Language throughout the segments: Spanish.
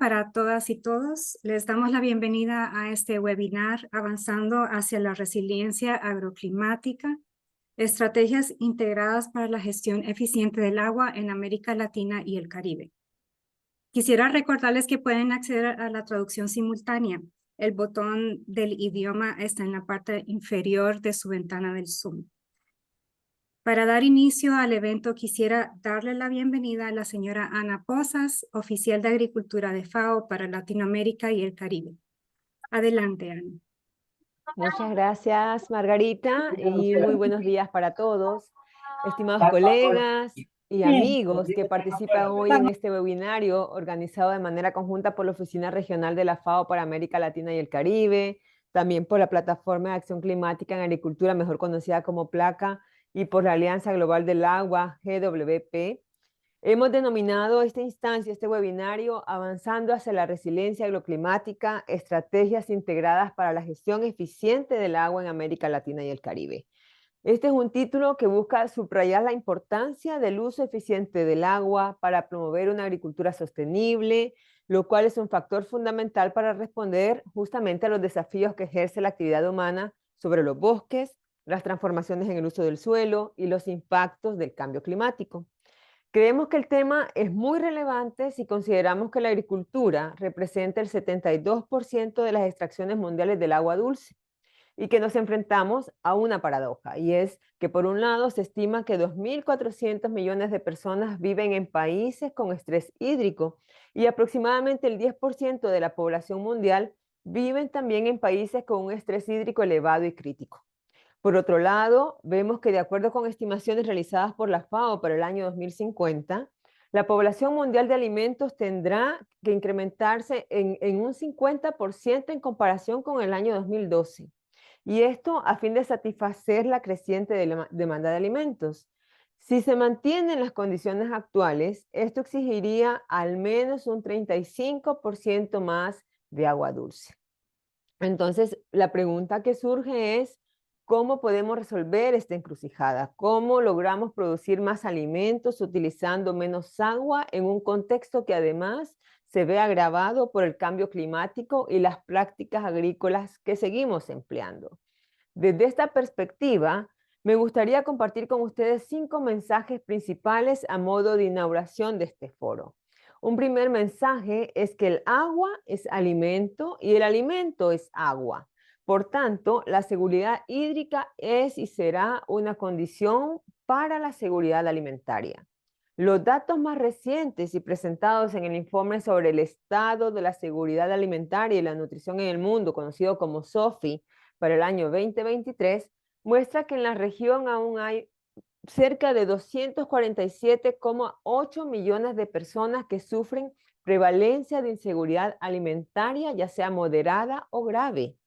para todas y todos. Les damos la bienvenida a este webinar Avanzando hacia la resiliencia agroclimática, estrategias integradas para la gestión eficiente del agua en América Latina y el Caribe. Quisiera recordarles que pueden acceder a la traducción simultánea. El botón del idioma está en la parte inferior de su ventana del Zoom. Para dar inicio al evento, quisiera darle la bienvenida a la señora Ana Pozas, oficial de Agricultura de FAO para Latinoamérica y el Caribe. Adelante, Ana. Muchas gracias, Margarita, y muy buenos días para todos, estimados colegas y amigos que participan hoy en este webinario organizado de manera conjunta por la Oficina Regional de la FAO para América Latina y el Caribe, también por la Plataforma de Acción Climática en Agricultura, mejor conocida como PLACA, y por la Alianza Global del Agua, GWP. Hemos denominado esta instancia, este webinario, Avanzando hacia la resiliencia agroclimática, estrategias integradas para la gestión eficiente del agua en América Latina y el Caribe. Este es un título que busca subrayar la importancia del uso eficiente del agua para promover una agricultura sostenible, lo cual es un factor fundamental para responder justamente a los desafíos que ejerce la actividad humana sobre los bosques, las transformaciones en el uso del suelo y los impactos del cambio climático. Creemos que el tema es muy relevante si consideramos que la agricultura representa el 72% de las extracciones mundiales del agua dulce y que nos enfrentamos a una paradoja, y es que por un lado se estima que 2.400 millones de personas viven en países con estrés hídrico y aproximadamente el 10% de la población mundial viven también en países con un estrés hídrico elevado y crítico. Por otro lado, vemos que de acuerdo con estimaciones realizadas por la FAO para el año 2050, la población mundial de alimentos tendrá que incrementarse en un 50% en comparación con el año 2012. Y esto a fin de satisfacer la creciente demanda de alimentos. Si se mantienen las condiciones actuales, esto exigiría al menos un 35% más de agua dulce. Entonces, la pregunta que surge es, ¿cómo podemos resolver esta encrucijada? ¿Cómo logramos producir más alimentos utilizando menos agua en un contexto que además se ve agravado por el cambio climático y las prácticas agrícolas que seguimos empleando? Desde esta perspectiva, me gustaría compartir con ustedes 5 mensajes principales a modo de inauguración de este foro. Un primer mensaje es que el agua es alimento y el alimento es agua. Por tanto, la seguridad hídrica es y será una condición para la seguridad alimentaria. Los datos más recientes y presentados en el informe sobre el estado de la seguridad alimentaria y la nutrición en el mundo, conocido como SOFI, para el año 2023, muestra que en la región aún hay cerca de 247,8 millones de personas que sufren prevalencia de inseguridad alimentaria, ya sea moderada o grave.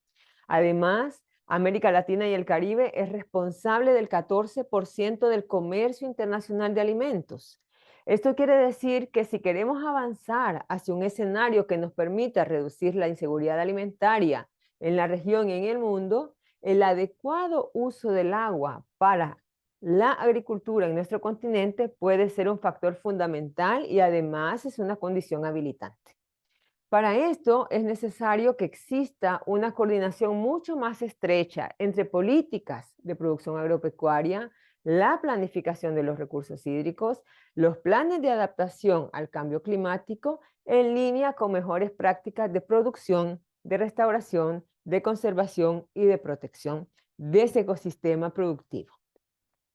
Además, América Latina y el Caribe es responsable del 14% del comercio internacional de alimentos. Esto quiere decir que si queremos avanzar hacia un escenario que nos permita reducir la inseguridad alimentaria en la región y en el mundo, el adecuado uso del agua para la agricultura en nuestro continente puede ser un factor fundamental y además es una condición habilitante. Para esto es necesario que exista una coordinación mucho más estrecha entre políticas de producción agropecuaria, la planificación de los recursos hídricos, los planes de adaptación al cambio climático, en línea con mejores prácticas de producción, de restauración, de conservación y de protección de ese ecosistema productivo.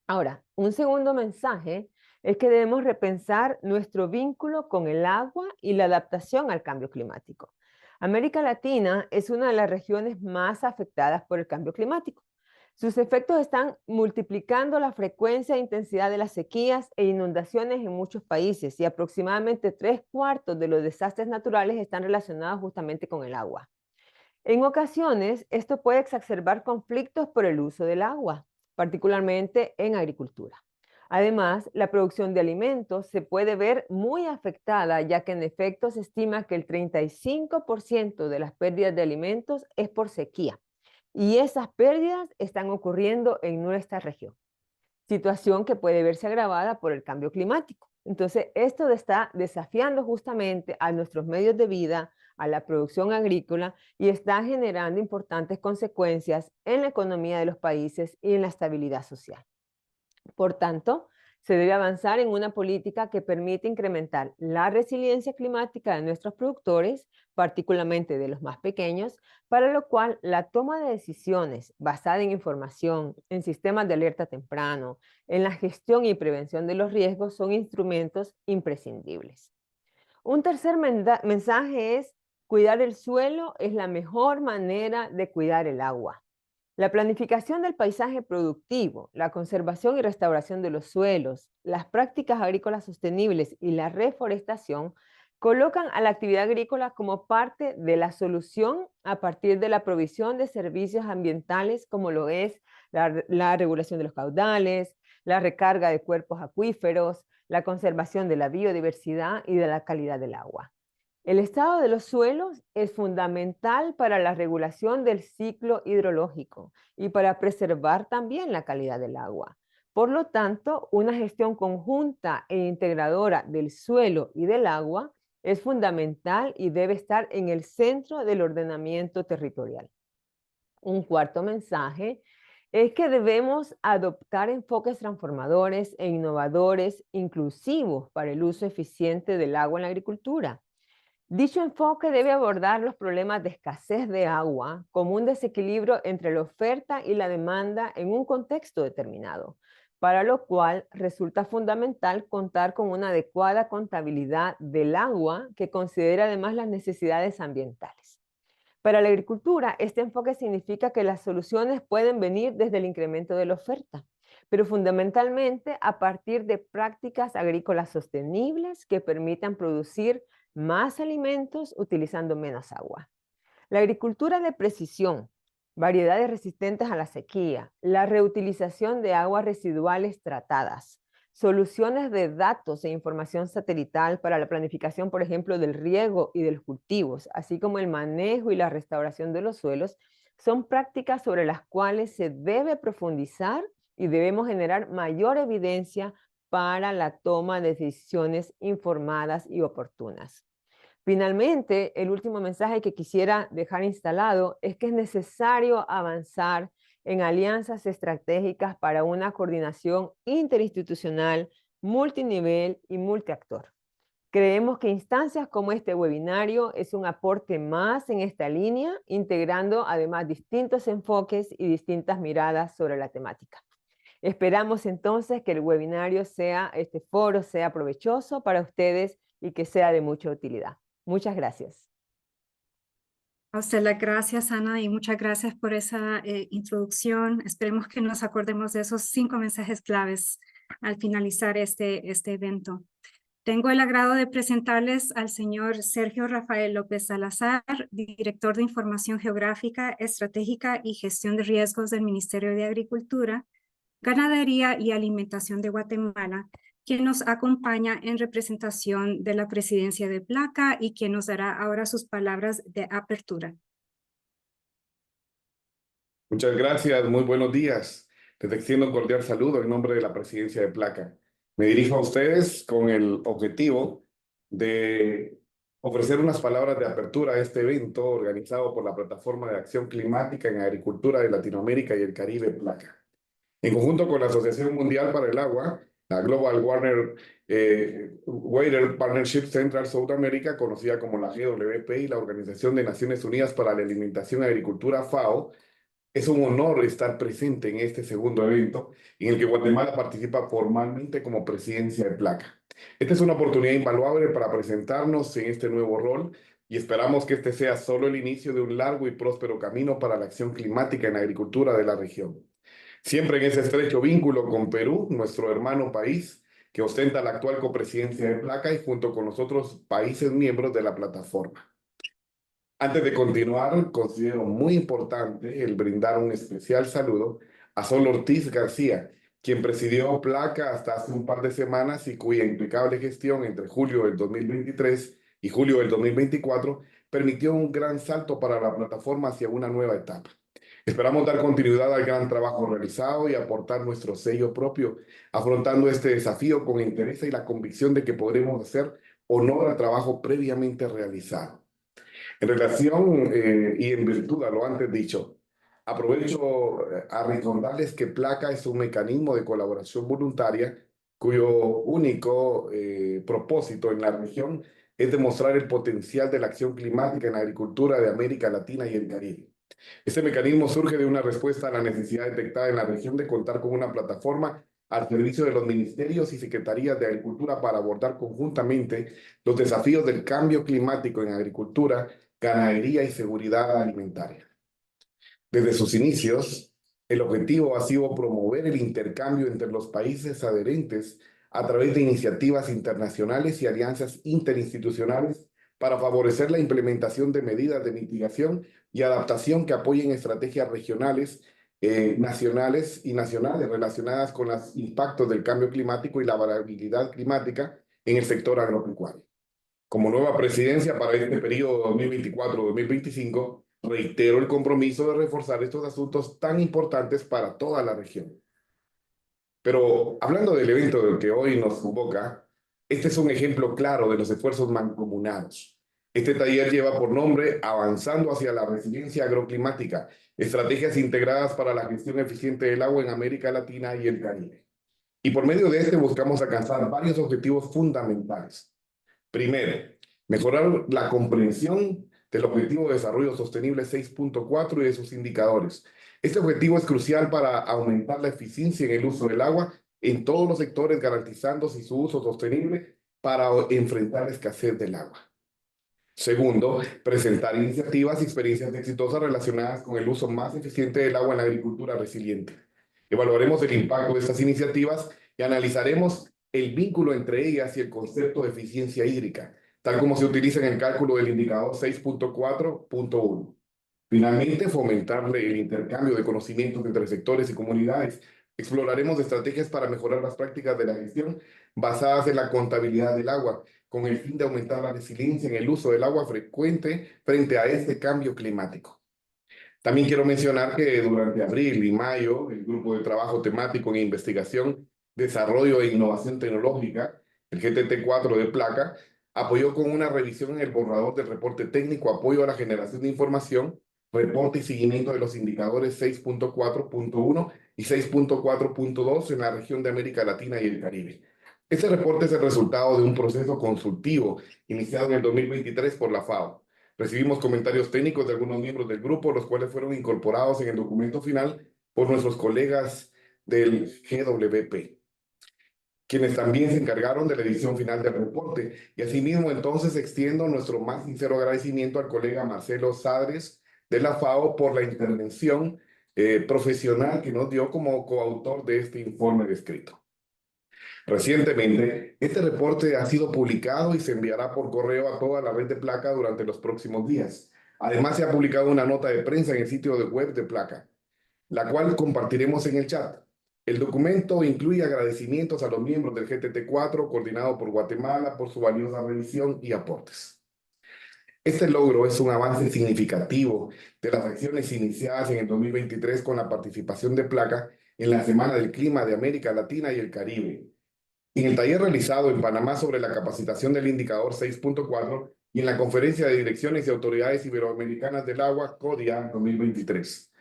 Ahora, un segundo mensaje es que debemos repensar nuestro vínculo con el agua y la adaptación al cambio climático. América Latina es una de las regiones más afectadas por el cambio climático. Sus efectos están multiplicando la frecuencia e intensidad de las sequías e inundaciones en muchos países y aproximadamente 3/4 de los desastres naturales están relacionados justamente con el agua. En ocasiones, esto puede exacerbar conflictos por el uso del agua, particularmente en agricultura. Además, la producción de alimentos se puede ver muy afectada, ya que en efecto se estima que el 35% de las pérdidas de alimentos es por sequía, y esas pérdidas están ocurriendo en nuestra región, situación que puede verse agravada por el cambio climático. Entonces, esto está desafiando justamente a nuestros medios de vida, a la producción agrícola, y está generando importantes consecuencias en la economía de los países y en la estabilidad social. Por tanto, se debe avanzar en una política que permite incrementar la resiliencia climática de nuestros productores, particularmente de los más pequeños, para lo cual la toma de decisiones basada en información, en sistemas de alerta temprano, en la gestión y prevención de los riesgos son instrumentos imprescindibles. Un tercer mensaje es: cuidar el suelo es la mejor manera de cuidar el agua. La planificación del paisaje productivo, la conservación y restauración de los suelos, las prácticas agrícolas sostenibles y la reforestación colocan a la actividad agrícola como parte de la solución a partir de la provisión de servicios ambientales como lo es la regulación de los caudales, la recarga de cuerpos acuíferos, la conservación de la biodiversidad y de la calidad del agua. El estado de los suelos es fundamental para la regulación del ciclo hidrológico y para preservar también la calidad del agua. Por lo tanto, una gestión conjunta e integradora del suelo y del agua es fundamental y debe estar en el centro del ordenamiento territorial. Un cuarto mensaje es que debemos adoptar enfoques transformadores e innovadores inclusivos para el uso eficiente del agua en la agricultura. Dicho enfoque debe abordar los problemas de escasez de agua como un desequilibrio entre la oferta y la demanda en un contexto determinado, para lo cual resulta fundamental contar con una adecuada contabilidad del agua que considere además las necesidades ambientales. Para la agricultura, este enfoque significa que las soluciones pueden venir desde el incremento de la oferta, pero fundamentalmente a partir de prácticas agrícolas sostenibles que permitan producir más alimentos utilizando menos agua. La agricultura de precisión, variedades resistentes a la sequía, la reutilización de aguas residuales tratadas, soluciones de datos e información satelital para la planificación, por ejemplo, del riego y de los cultivos, así como el manejo y la restauración de los suelos, son prácticas sobre las cuales se debe profundizar y debemos generar mayor evidencia para la toma de decisiones informadas y oportunas. Finalmente, el último mensaje que quisiera dejar instalado es que es necesario avanzar en alianzas estratégicas para una coordinación interinstitucional, multinivel y multiactor. Creemos que instancias como este webinario es un aporte más en esta línea, integrando además distintos enfoques y distintas miradas sobre la temática. Esperamos entonces que el webinario este foro sea provechoso para ustedes y que sea de mucha utilidad. Muchas gracias. A usted las gracias, Ana, y muchas gracias por esa introducción. Esperemos que nos acordemos de esos 5 mensajes claves al finalizar este evento. Tengo el agrado de presentarles al señor Sergio Rafael López Salazar, director de Información Geográfica, Estratégica y Gestión de Riesgos del Ministerio de Agricultura, Ganadería y Alimentación de Guatemala, quien nos acompaña en representación de la presidencia de Placa y quien nos dará ahora sus palabras de apertura. Muchas gracias, muy buenos días. Les extiendo un cordial saludo en nombre de la presidencia de Placa. Me dirijo a ustedes con el objetivo de ofrecer unas palabras de apertura a este evento organizado por la Plataforma de Acción Climática en Agricultura de Latinoamérica y el Caribe, Placa. En conjunto con la Asociación Mundial para el Agua, la Global Water Partnership Central South America, conocida como la GWP, y la Organización de Naciones Unidas para la Alimentación y Agricultura, FAO, es un honor estar presente en este segundo evento en el que Guatemala participa formalmente como presidencia de Placa. Esta es una oportunidad invaluable para presentarnos en este nuevo rol y esperamos que este sea solo el inicio de un largo y próspero camino para la acción climática en la agricultura de la región. Siempre en ese estrecho vínculo con Perú, nuestro hermano país, que ostenta la actual copresidencia de Placa y junto con los otros países miembros de la plataforma. Antes de continuar, considero muy importante el brindar un especial saludo a Sol Ortiz García, quien presidió Placa hasta hace un par de semanas y cuya impecable gestión entre julio del 2023 y julio del 2024 permitió un gran salto para la plataforma hacia una nueva etapa. Esperamos dar continuidad al gran trabajo realizado y aportar nuestro sello propio, afrontando este desafío con interés y la convicción de que podremos hacer honor al trabajo previamente realizado. En relación y en virtud a lo antes dicho, aprovecho a recordarles que Placa es un mecanismo de colaboración voluntaria cuyo único propósito en la región es demostrar el potencial de la acción climática en la agricultura de América Latina y el Caribe. Este mecanismo surge de una respuesta a la necesidad detectada en la región de contar con una plataforma al servicio de los ministerios y secretarías de Agricultura para abordar conjuntamente los desafíos del cambio climático en agricultura, ganadería y seguridad alimentaria. Desde sus inicios, el objetivo ha sido promover el intercambio entre los países adherentes a través de iniciativas internacionales y alianzas interinstitucionales para favorecer la implementación de medidas de mitigación y adaptación que apoyen estrategias regionales, nacionales y nacionales relacionadas con los impactos del cambio climático y la variabilidad climática en el sector agropecuario. Como nueva presidencia para este periodo 2024-2025, reitero el compromiso de reforzar estos asuntos tan importantes para toda la región. Pero hablando del evento del que hoy nos convoca, este es un ejemplo claro de los esfuerzos mancomunados. Este taller lleva por nombre Avanzando hacia la resiliencia agroclimática, estrategias integradas para la gestión eficiente del agua en América Latina y el Caribe. Y por medio de este buscamos alcanzar varios objetivos fundamentales. Primero, mejorar la comprensión del Objetivo de Desarrollo Sostenible 6.4 y de sus indicadores. Este objetivo es crucial para aumentar la eficiencia en el uso del agua en todos los sectores, garantizando su uso sostenible para enfrentar la escasez del agua. Segundo, presentar iniciativas y experiencias exitosas relacionadas con el uso más eficiente del agua en la agricultura resiliente. Evaluaremos el impacto de estas iniciativas y analizaremos el vínculo entre ellas y el concepto de eficiencia hídrica, tal como se utiliza en el cálculo del indicador 6.4.1. Finalmente, fomentar el intercambio de conocimientos entre sectores y comunidades. Exploraremos estrategias para mejorar las prácticas de la gestión basadas en la contabilidad del agua, con el fin de aumentar la resiliencia en el uso del agua frecuente frente a este cambio climático. También quiero mencionar que durante abril y mayo, el Grupo de Trabajo Temático en Investigación, Desarrollo e Innovación Tecnológica, el GTT4 de Placa, apoyó con una revisión en el borrador del reporte técnico Apoyo a la Generación de Información, reporte y seguimiento de los indicadores 6.4.1 y 6.4.2 en la región de América Latina y el Caribe. Este reporte es el resultado de un proceso consultivo iniciado en el 2023 por la FAO. Recibimos comentarios técnicos de algunos miembros del grupo, los cuales fueron incorporados en el documento final por nuestros colegas del GWP, quienes también se encargaron de la edición final del reporte. Y asimismo, entonces, extiendo nuestro más sincero agradecimiento al colega Marcelo Sadres de la FAO por la intervención profesional que nos dio como coautor de este informe descrito. Recientemente, este reporte ha sido publicado y se enviará por correo a toda la red de Placa durante los próximos días. Además, se ha publicado una nota de prensa en el sitio web de Placa, la cual compartiremos en el chat. El documento incluye agradecimientos a los miembros del GTT4, coordinado por Guatemala, por su valiosa revisión y aportes. Este logro es un avance significativo de las acciones iniciadas en el 2023 con la participación de Placa en la Semana del Clima de América Latina y el Caribe, en el taller realizado en Panamá sobre la capacitación del indicador 6.4 y en la Conferencia de Direcciones y Autoridades Iberoamericanas del Agua, CODIA 2023.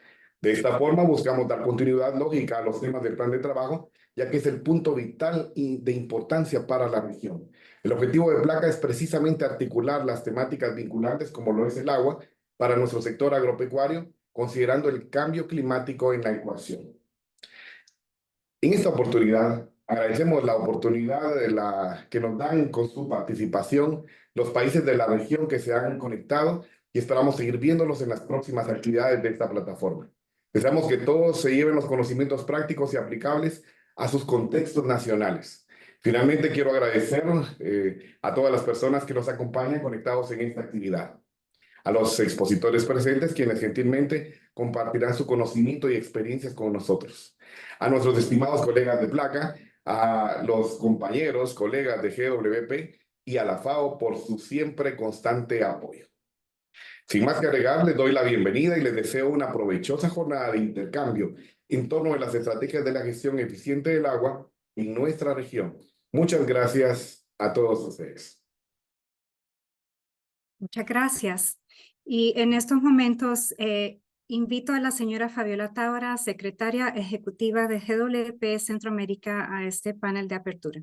De esta forma buscamos dar continuidad lógica a los temas del plan de trabajo, ya que es el punto vital y de importancia para la región. El objetivo de Placa es precisamente articular las temáticas vinculantes, como lo es el agua, para nuestro sector agropecuario, considerando el cambio climático en la ecuación. En esta oportunidad, agradecemos la oportunidad que nos dan con su participación los países de la región que se han conectado y esperamos seguir viéndolos en las próximas actividades de esta plataforma. Deseamos que todos se lleven los conocimientos prácticos y aplicables a sus contextos nacionales. Finalmente, quiero agradecer a todas las personas que nos acompañan conectados en esta actividad. A los expositores presentes, quienes gentilmente compartirán su conocimiento y experiencias con nosotros. A nuestros estimados colegas de Placa, a los compañeros, colegas de GWP y a la FAO por su siempre constante apoyo. Sin más que agregar, les doy la bienvenida y les deseo una provechosa jornada de intercambio en torno a las estrategias de la gestión eficiente del agua en nuestra región. Muchas gracias a todos ustedes. Muchas gracias. Y en estos momentos invito a la señora Fabiola Tábara, secretaria ejecutiva de GWP Centroamérica, a este panel de apertura.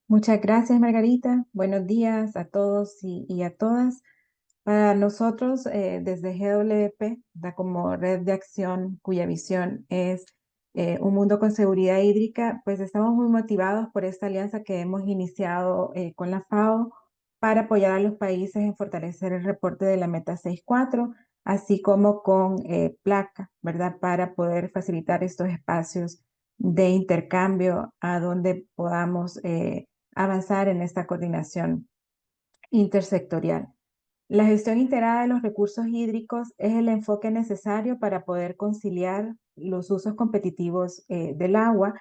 Muchas gracias, Margarita. Buenos días a todos y a todas. Para nosotros, desde GWP, como red de acción cuya visión es un mundo con seguridad hídrica, pues estamos muy motivados por esta alianza que hemos iniciado con la FAO para apoyar a los países en fortalecer el reporte de la Meta 6.4, así como con Placa, ¿verdad? Para poder facilitar estos espacios de intercambio a donde podamos avanzar en esta coordinación intersectorial. La gestión integrada de los recursos hídricos es el enfoque necesario para poder conciliar los usos competitivos del agua,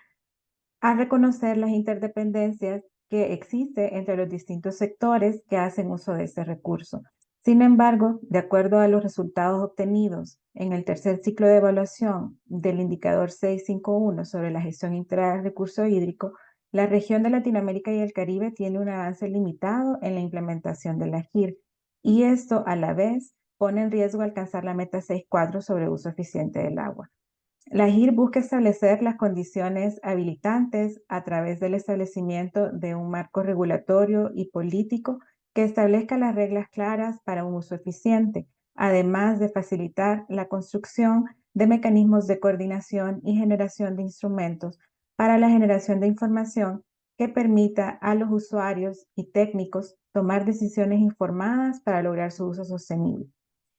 a reconocer las interdependencias que existen entre los distintos sectores que hacen uso de este recurso. Sin embargo, de acuerdo a los resultados obtenidos en el tercer ciclo de evaluación del indicador 651 sobre la gestión integrada del recurso hídrico, la región de Latinoamérica y el Caribe tiene un avance limitado en la implementación de la GIR, y esto a la vez pone en riesgo alcanzar la meta 6.4 sobre uso eficiente del agua. La GIR busca establecer las condiciones habilitantes a través del establecimiento de un marco regulatorio y político que establezca las reglas claras para un uso eficiente, además de facilitar la construcción de mecanismos de coordinación y generación de instrumentos para la generación de información que permita a los usuarios y técnicos tomar decisiones informadas para lograr su uso sostenible.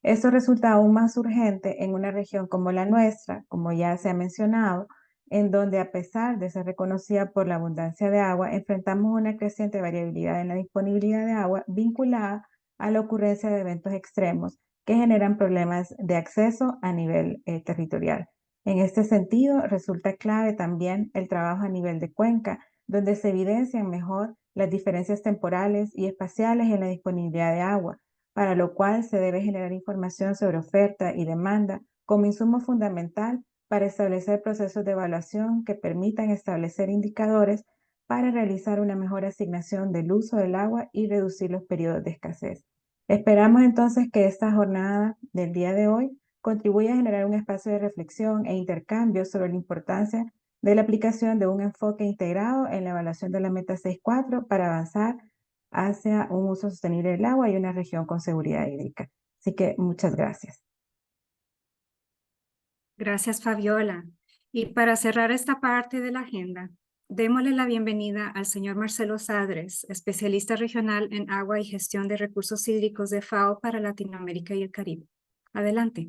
Esto resulta aún más urgente en una región como la nuestra, como ya se ha mencionado, en donde a pesar de ser reconocida por la abundancia de agua, enfrentamos una creciente variabilidad en la disponibilidad de agua vinculada a la ocurrencia de eventos extremos que generan problemas de acceso a nivel territorial. En este sentido, resulta clave también el trabajo a nivel de cuenca, donde se evidencian mejor las diferencias temporales y espaciales en la disponibilidad de agua, para lo cual se debe generar información sobre oferta y demanda como insumo fundamental para establecer procesos de evaluación que permitan establecer indicadores para realizar una mejor asignación del uso del agua y reducir los periodos de escasez. Esperamos entonces que esta jornada del día de hoy contribuya a generar un espacio de reflexión e intercambio sobre la importancia de la aplicación de un enfoque integrado en la evaluación de la Meta 6.4 para avanzar hacia un uso sostenible del agua y una región con seguridad hídrica. Así que muchas gracias. Gracias, Fabiola. Y para cerrar esta parte de la agenda, démosle la bienvenida al señor Marcelo Sadres, especialista regional en agua y gestión de recursos hídricos de FAO para Latinoamérica y el Caribe. Adelante.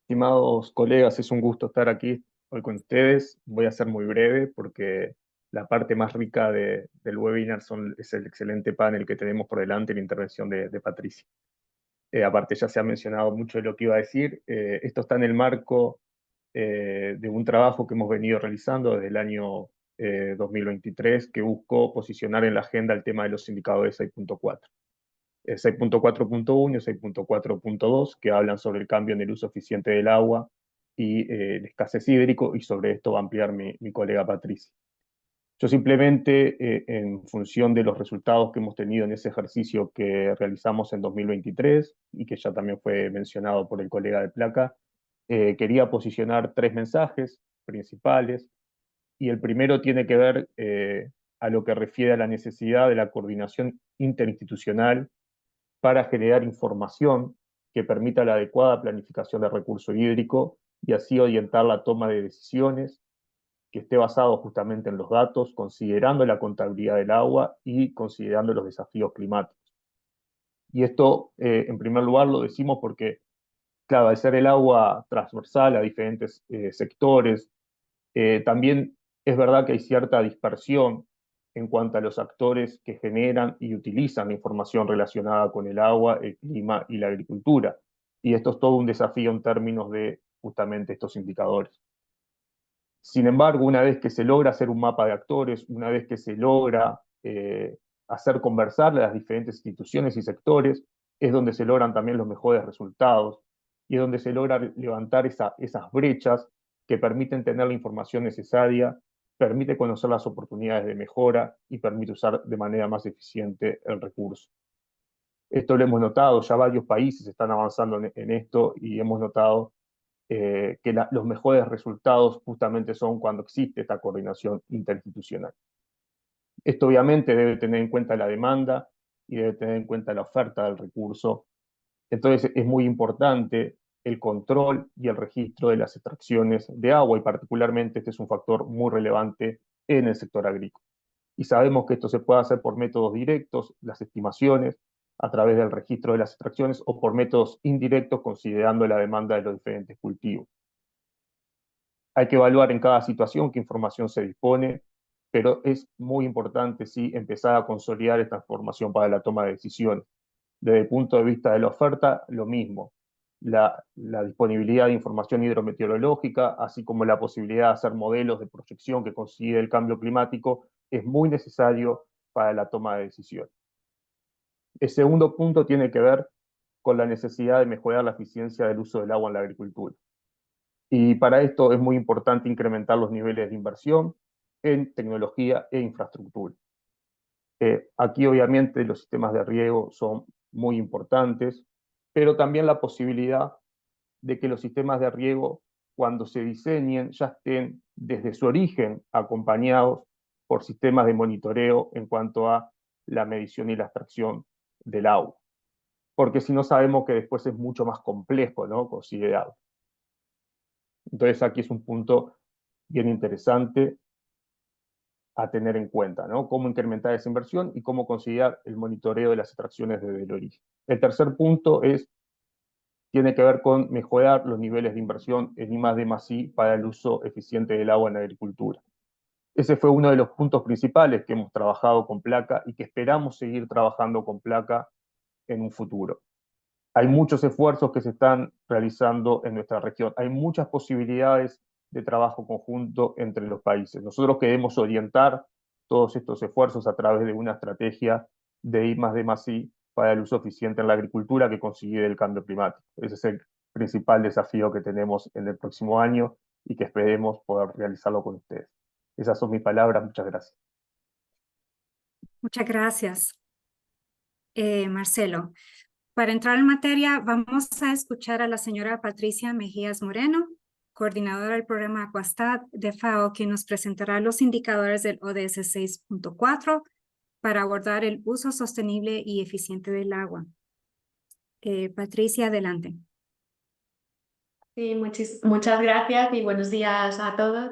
Estimados colegas, es un gusto estar aquí hoy con ustedes. Voy a ser muy breve porque la parte más rica del webinar es el excelente panel que tenemos por delante, la intervención de Patricia. Aparte ya se ha mencionado mucho de lo que iba a decir. Esto está en el marco de un trabajo que hemos venido realizando desde el año 2023 que buscó posicionar en la agenda el tema de los indicadores 6.4. 6.4.1 y 6.4.2, que hablan sobre el cambio en el uso eficiente del agua y el escasez hídrico, y sobre esto va a ampliar mi colega Patricia. Yo simplemente, en función de los resultados que hemos tenido en ese ejercicio que realizamos en 2023, y que ya también fue mencionado por el colega de Placa, quería posicionar 3 mensajes principales, y el primero tiene que ver a lo que refiere a la necesidad de la coordinación interinstitucional para generar información que permita la adecuada planificación del recurso hídrico y así orientar la toma de decisiones que esté basado justamente en los datos, considerando la contabilidad del agua y considerando los desafíos climáticos. Y esto, en primer lugar, lo decimos porque, claro, al ser el agua transversal a diferentes sectores, también es verdad que hay cierta dispersión en cuanto a los actores que generan y utilizan la información relacionada con el agua, el clima y la agricultura. Y esto es todo un desafío en términos de justamente estos indicadores. Sin embargo, una vez que se logra hacer un mapa de actores, una vez que se logra hacer conversar las diferentes instituciones y sectores, es donde se logran también los mejores resultados y es donde se logra levantar esas brechas que permiten tener la información necesaria, permite conocer las oportunidades de mejora y permite usar de manera más eficiente el recurso. Esto lo hemos notado, ya varios países están avanzando en esto y hemos notado que los mejores resultados justamente son cuando existe esta coordinación interinstitucional. Esto obviamente debe tener en cuenta la demanda y debe tener en cuenta la oferta del recurso. Entonces es muy importante el control y el registro de las extracciones de agua y particularmente este es un factor muy relevante en el sector agrícola. Y sabemos que esto se puede hacer por métodos directos, las estimaciones, a través del registro de las extracciones o por métodos indirectos considerando la demanda de los diferentes cultivos. Hay que evaluar en cada situación qué información se dispone, pero es muy importante sí empezar a consolidar esta información para la toma de decisiones. Desde el punto de vista de la oferta, lo mismo. La disponibilidad de información hidrometeorológica, así como la posibilidad de hacer modelos de proyección que considere el cambio climático, es muy necesario para la toma de decisiones. El segundo punto tiene que ver con la necesidad de mejorar la eficiencia del uso del agua en la agricultura. Y para esto es muy importante incrementar los niveles de inversión en tecnología e infraestructura. Aquí obviamente los sistemas de riego son muy importantes, pero también la posibilidad de que los sistemas de riego, cuando se diseñen, ya estén desde su origen acompañados por sistemas de monitoreo en cuanto a la medición y la extracción del agua. Porque si no sabemos que después es mucho más complejo, ¿no?, considerarlo. Entonces aquí es un punto bien interesante a tener en cuenta, ¿no? Cómo incrementar esa inversión y cómo considerar el monitoreo de las extracciones desde el origen. El tercer punto tiene que ver con mejorar los niveles de inversión en I+D+I para el uso eficiente del agua en la agricultura. Ese fue uno de los puntos principales que hemos trabajado con Placa y que esperamos seguir trabajando con Placa en un futuro. Hay muchos esfuerzos que se están realizando en nuestra región. Hay muchas posibilidades de trabajo conjunto entre los países. Nosotros queremos orientar todos estos esfuerzos a través de una estrategia de I+D+I para el uso eficiente en la agricultura que consigue el cambio climático. Ese es el principal desafío que tenemos en el próximo año y que esperemos poder realizarlo con ustedes. Esas son mis palabras. Muchas gracias. Muchas gracias, Marcelo. Para entrar en materia, vamos a escuchar a la señora Patricia Mejías Moreno, coordinadora del programa Aquastat de FAO, quien nos presentará los indicadores del ODS 6.4 para abordar el uso sostenible y eficiente del agua. Patricia, adelante. Sí, muchas gracias y buenos días a todos.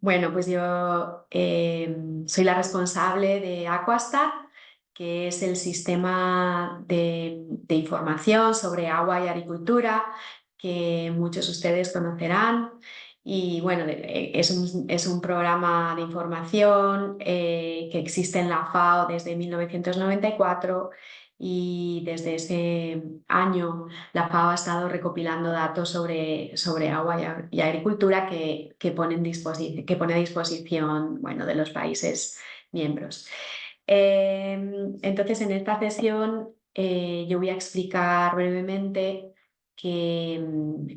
Bueno, pues yo soy la responsable de Aquastat, que es el sistema de información sobre agua y agricultura que muchos de ustedes conocerán. Y bueno, es un programa de información que existe en la FAO desde 1994 y desde ese año la FAO ha estado recopilando datos sobre agua y agricultura que pone a disposición, bueno, de los países miembros. Entonces, en esta sesión yo voy a explicar brevemente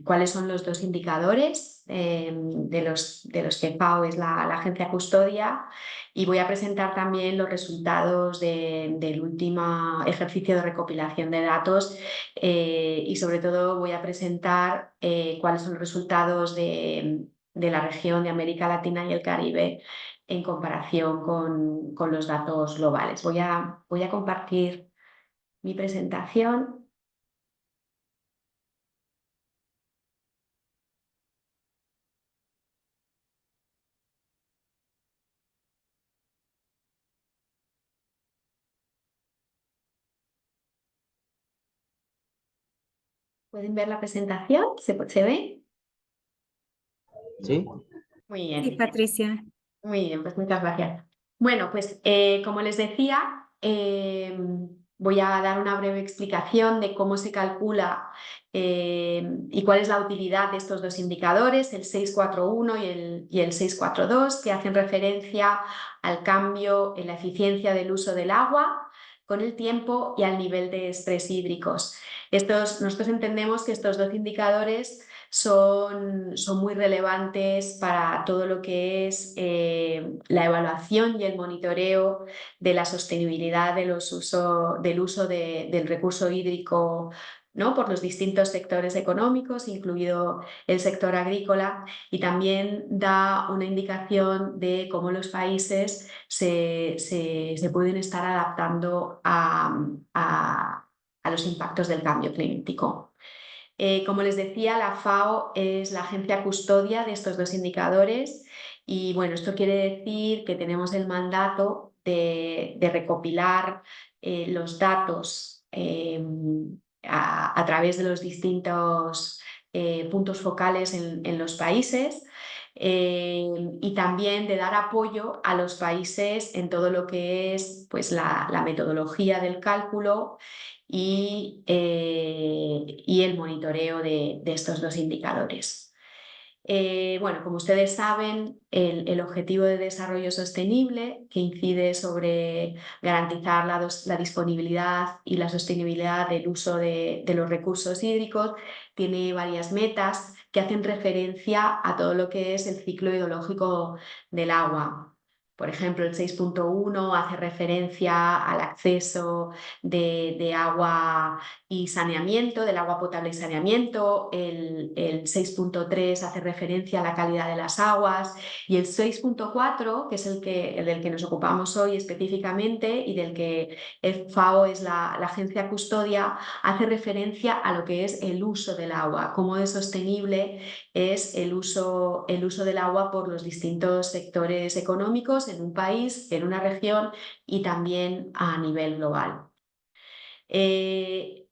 cuáles son los dos indicadores de los que FAO es la agencia custodia, y voy a presentar también los resultados del último ejercicio de recopilación de datos y sobre todo voy a presentar cuáles son los resultados de la región de América Latina y el Caribe en comparación con los datos globales. Voy a compartir mi presentación. ¿Pueden ver la presentación? ¿Se ve? Sí. Muy bien. Sí, Patricia. Muy bien, pues muchas gracias. Bueno, pues como les decía, voy a dar una breve explicación de cómo se calcula y cuál es la utilidad de estos dos indicadores, el 641 y el 642, que hacen referencia al cambio en la eficiencia del uso del agua con el tiempo y al nivel de estrés hídricos. Nosotros entendemos que estos dos indicadores son muy relevantes para todo lo que es la evaluación y el monitoreo de la sostenibilidad del uso del recurso hídrico, ¿no?, por los distintos sectores económicos, incluido el sector agrícola, y también da una indicación de cómo los países se pueden estar adaptando a los impactos del cambio climático. Como les decía, la FAO es la agencia custodia de estos dos indicadores y bueno, esto quiere decir que tenemos el mandato de recopilar los datos a través de los distintos puntos focales en los países y también de dar apoyo a los países en todo lo que es pues, la metodología del cálculo y el monitoreo de estos dos indicadores. Bueno, como ustedes saben, el Objetivo de Desarrollo Sostenible, que incide sobre garantizar la disponibilidad y la sostenibilidad del uso de los recursos hídricos, tiene varias metas que hacen referencia a todo lo que es el ciclo hidrológico del agua. Por ejemplo, el 6.1 hace referencia al acceso de agua y saneamiento, del agua potable y saneamiento, el 6.3 hace referencia a la calidad de las aguas y el 6.4, que es el del que nos ocupamos hoy específicamente y del que el FAO es la agencia custodia, hace referencia a lo que es el uso del agua, cómo de sostenible es el uso del agua por los distintos sectores económicos en un país, en una región y también a nivel global. Este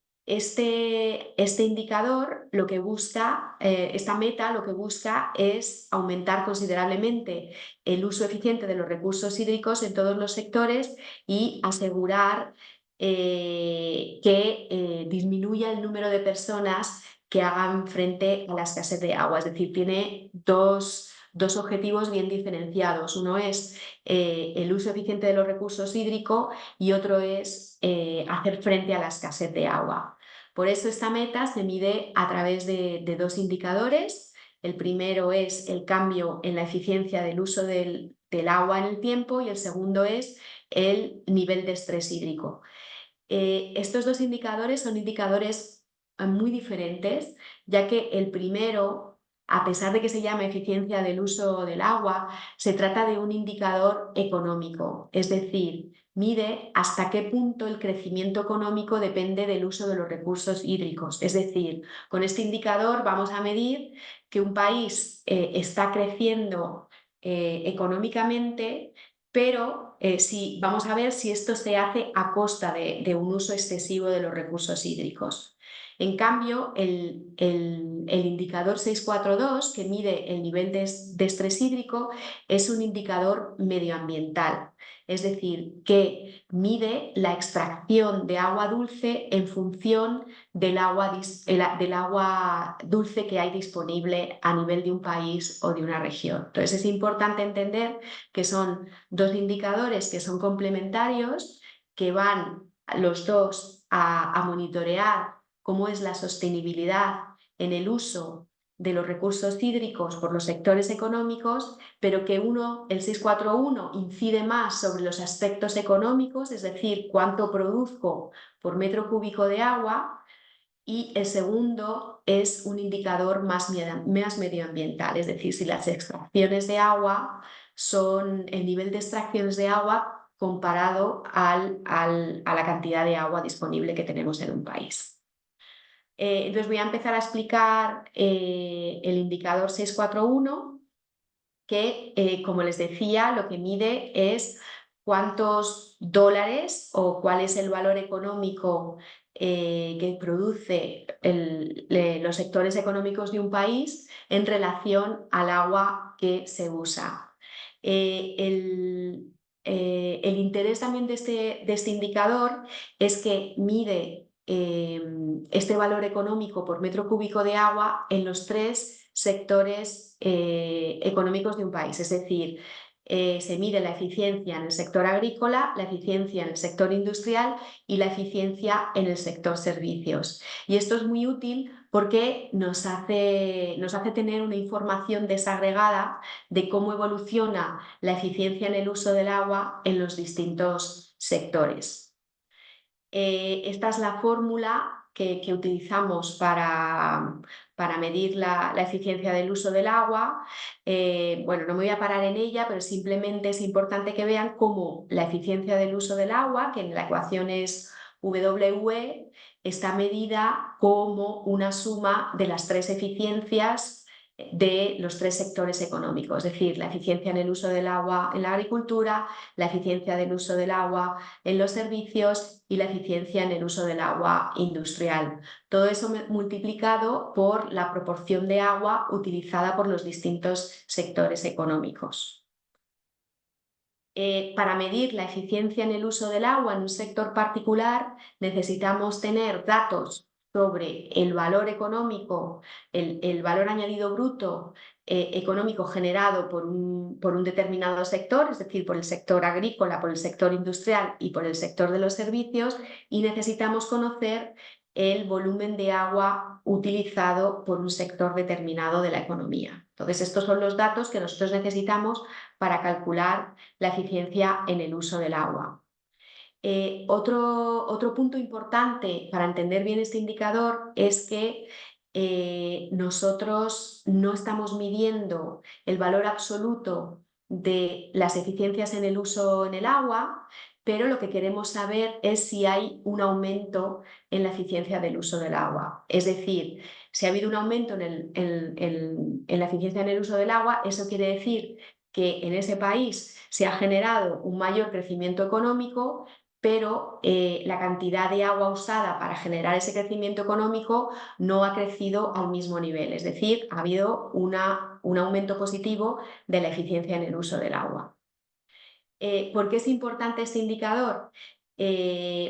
indicador lo que busca, esta meta lo que busca es aumentar considerablemente el uso eficiente de los recursos hídricos en todos los sectores y asegurar que disminuya el número de personas que hagan frente a la escasez de agua. Es decir, tiene dos objetivos bien diferenciados. Uno es el uso eficiente de los recursos hídricos y otro es hacer frente a la escasez de agua. Por eso esta meta se mide a través de dos indicadores. El primero es el cambio en la eficiencia del uso del agua en el tiempo y el segundo es el nivel de estrés hídrico. Estos dos indicadores son indicadores muy diferentes, ya que el primero, a pesar de que se llama eficiencia del uso del agua, se trata de un indicador económico, es decir, mide hasta qué punto el crecimiento económico depende del uso de los recursos hídricos. Es decir, con este indicador vamos a medir que un país está creciendo económicamente, pero vamos a ver si esto se hace a costa de un uso excesivo de los recursos hídricos. En cambio, el indicador 642, que mide el nivel de estrés hídrico, es un indicador medioambiental, es decir, que mide la extracción de agua dulce en función del agua dulce que hay disponible a nivel de un país o de una región. Entonces es importante entender que son dos indicadores que son complementarios, que van los dos a monitorear cómo es la sostenibilidad en el uso de los recursos hídricos por los sectores económicos, pero que el 641, incide más sobre los aspectos económicos, es decir, cuánto produzco por metro cúbico de agua, y el segundo es un indicador más medioambiental, es decir, si las extracciones de agua son el nivel de extracciones de agua comparado a la cantidad de agua disponible que tenemos en un país. Entonces voy a empezar a explicar el indicador 641, que como les decía, lo que mide es cuántos dólares o cuál es el valor económico que produce los sectores económicos de un país en relación al agua que se usa. El interés también de este indicador es que mide este valor económico por metro cúbico de agua en los tres sectores económicos de un país, es decir, se mide la eficiencia en el sector agrícola, la eficiencia en el sector industrial y la eficiencia en el sector servicios. Y esto es muy útil porque nos hace tener una información desagregada de cómo evoluciona la eficiencia en el uso del agua en los distintos sectores. Esta es la fórmula que utilizamos para medir la eficiencia del uso del agua. Bueno, no me voy a parar en ella, pero simplemente es importante que vean cómo la eficiencia del uso del agua, que en la ecuación es WE, está medida como una suma de las tres eficiencias de los tres sectores económicos, es decir, la eficiencia en el uso del agua en la agricultura, la eficiencia del uso del agua en los servicios y la eficiencia en el uso del agua industrial. Todo eso multiplicado por la proporción de agua utilizada por los distintos sectores económicos. Para medir la eficiencia en el uso del agua en un sector particular necesitamos tener datos sobre el valor económico, el valor añadido bruto económico generado por un determinado sector, es decir, por el sector agrícola, por el sector industrial y por el sector de los servicios, y necesitamos conocer el volumen de agua utilizado por un sector determinado de la economía. Entonces, estos son los datos que nosotros necesitamos para calcular la eficiencia en el uso del agua. Otro punto importante para entender bien este indicador es que nosotros no estamos midiendo el valor absoluto de las eficiencias en el uso en el agua, pero lo que queremos saber es si hay un aumento en la eficiencia del uso del agua. Es decir, si ha habido un aumento en la eficiencia en el uso del agua, eso quiere decir que en ese país se ha generado un mayor crecimiento económico, pero la cantidad de agua usada para generar ese crecimiento económico no ha crecido al mismo nivel. Es decir, ha habido un aumento positivo de la eficiencia en el uso del agua. ¿Por qué es importante este indicador?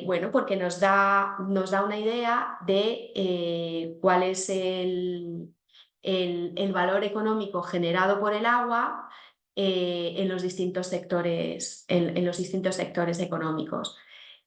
Bueno, porque nos da una idea de cuál es el valor económico generado por el agua en los distintos sectores, en los distintos sectores económicos.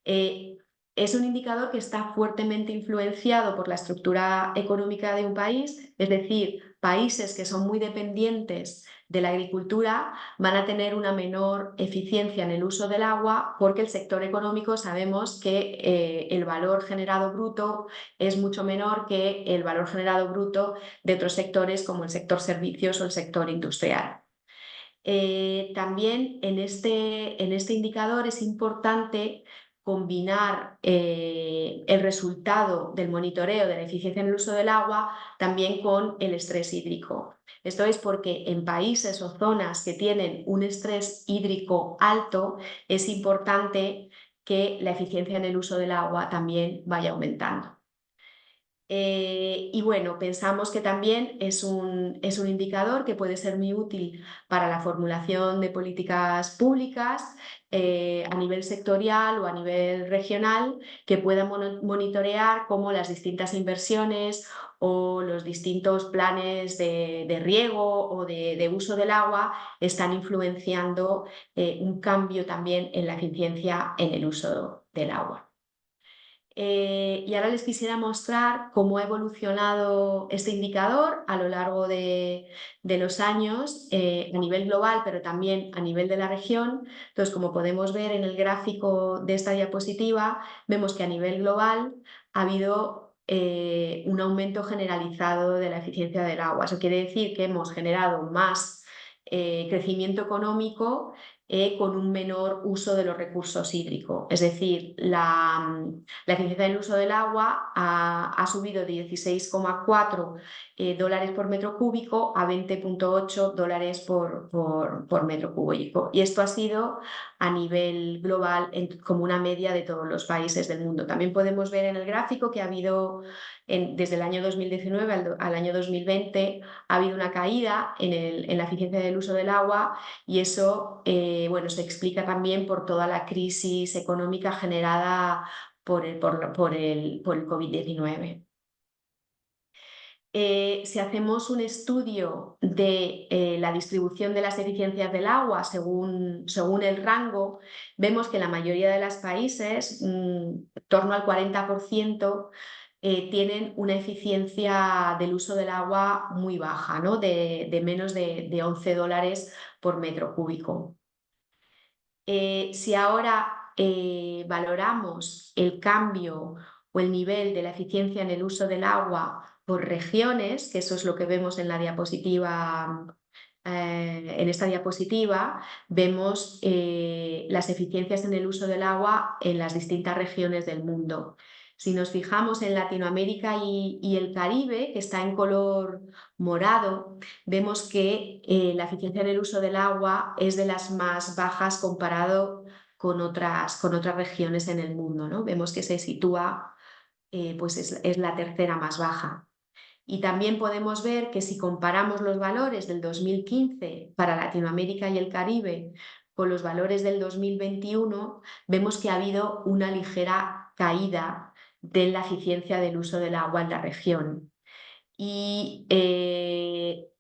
Es un indicador que está fuertemente influenciado por la estructura económica de un país, es decir, países que son muy dependientes de la agricultura van a tener una menor eficiencia en el uso del agua porque el sector económico sabemos que el valor generado bruto es mucho menor que el valor generado bruto de otros sectores como el sector servicios o el sector industrial. También en este indicador es importante combinar el resultado del monitoreo de la eficiencia en el uso del agua también con el estrés hídrico. Esto es porque en países o zonas que tienen un estrés hídrico alto es importante que la eficiencia en el uso del agua también vaya aumentando. Y bueno, pensamos que también es un indicador que puede ser muy útil para la formulación de políticas públicas a nivel sectorial o a nivel regional, que puedan monitorear cómo las distintas inversiones o los distintos planes de riego o de uso del agua están influenciando un cambio también en la eficiencia en el uso del agua. Y ahora les quisiera mostrar cómo ha evolucionado este indicador a lo largo de los años a nivel global, pero también a nivel de la región. Entonces, como podemos ver en el gráfico de esta diapositiva, vemos que a nivel global ha habido un aumento generalizado de la eficiencia del agua. Eso quiere decir que hemos generado más crecimiento económico con un menor uso de los recursos hídricos. Es decir, la eficiencia del uso del agua ha subido de 16,4 dólares por metro cúbico a 20,8 dólares por metro cúbico. Y esto ha sido a nivel global como una media de todos los países del mundo. También podemos ver en el gráfico que ha habido, desde el año 2019 al año 2020, ha habido una caída en la eficiencia del uso del agua, y eso bueno, se explica también por toda la crisis económica generada por el COVID-19. Si hacemos un estudio de la distribución de las eficiencias del agua según el rango, vemos que la mayoría de los países, en torno al 40%, tienen una eficiencia del uso del agua muy baja, ¿no? de menos de $11 por metro cúbico. Si ahora valoramos el cambio o el nivel de la eficiencia en el uso del agua por regiones, que eso es lo que vemos en la diapositiva, en esta diapositiva, vemos las eficiencias en el uso del agua en las distintas regiones del mundo. Si nos fijamos en Latinoamérica y el Caribe, que está en color morado, vemos que la eficiencia en el uso del agua es de las más bajas comparado con otras regiones en el mundo, ¿no? Vemos que se sitúa, pues es la tercera más baja. Y también podemos ver que si comparamos los valores del 2015 para Latinoamérica y el Caribe con los valores del 2021, vemos que ha habido una ligera caída de la eficiencia del uso del agua en la región. Y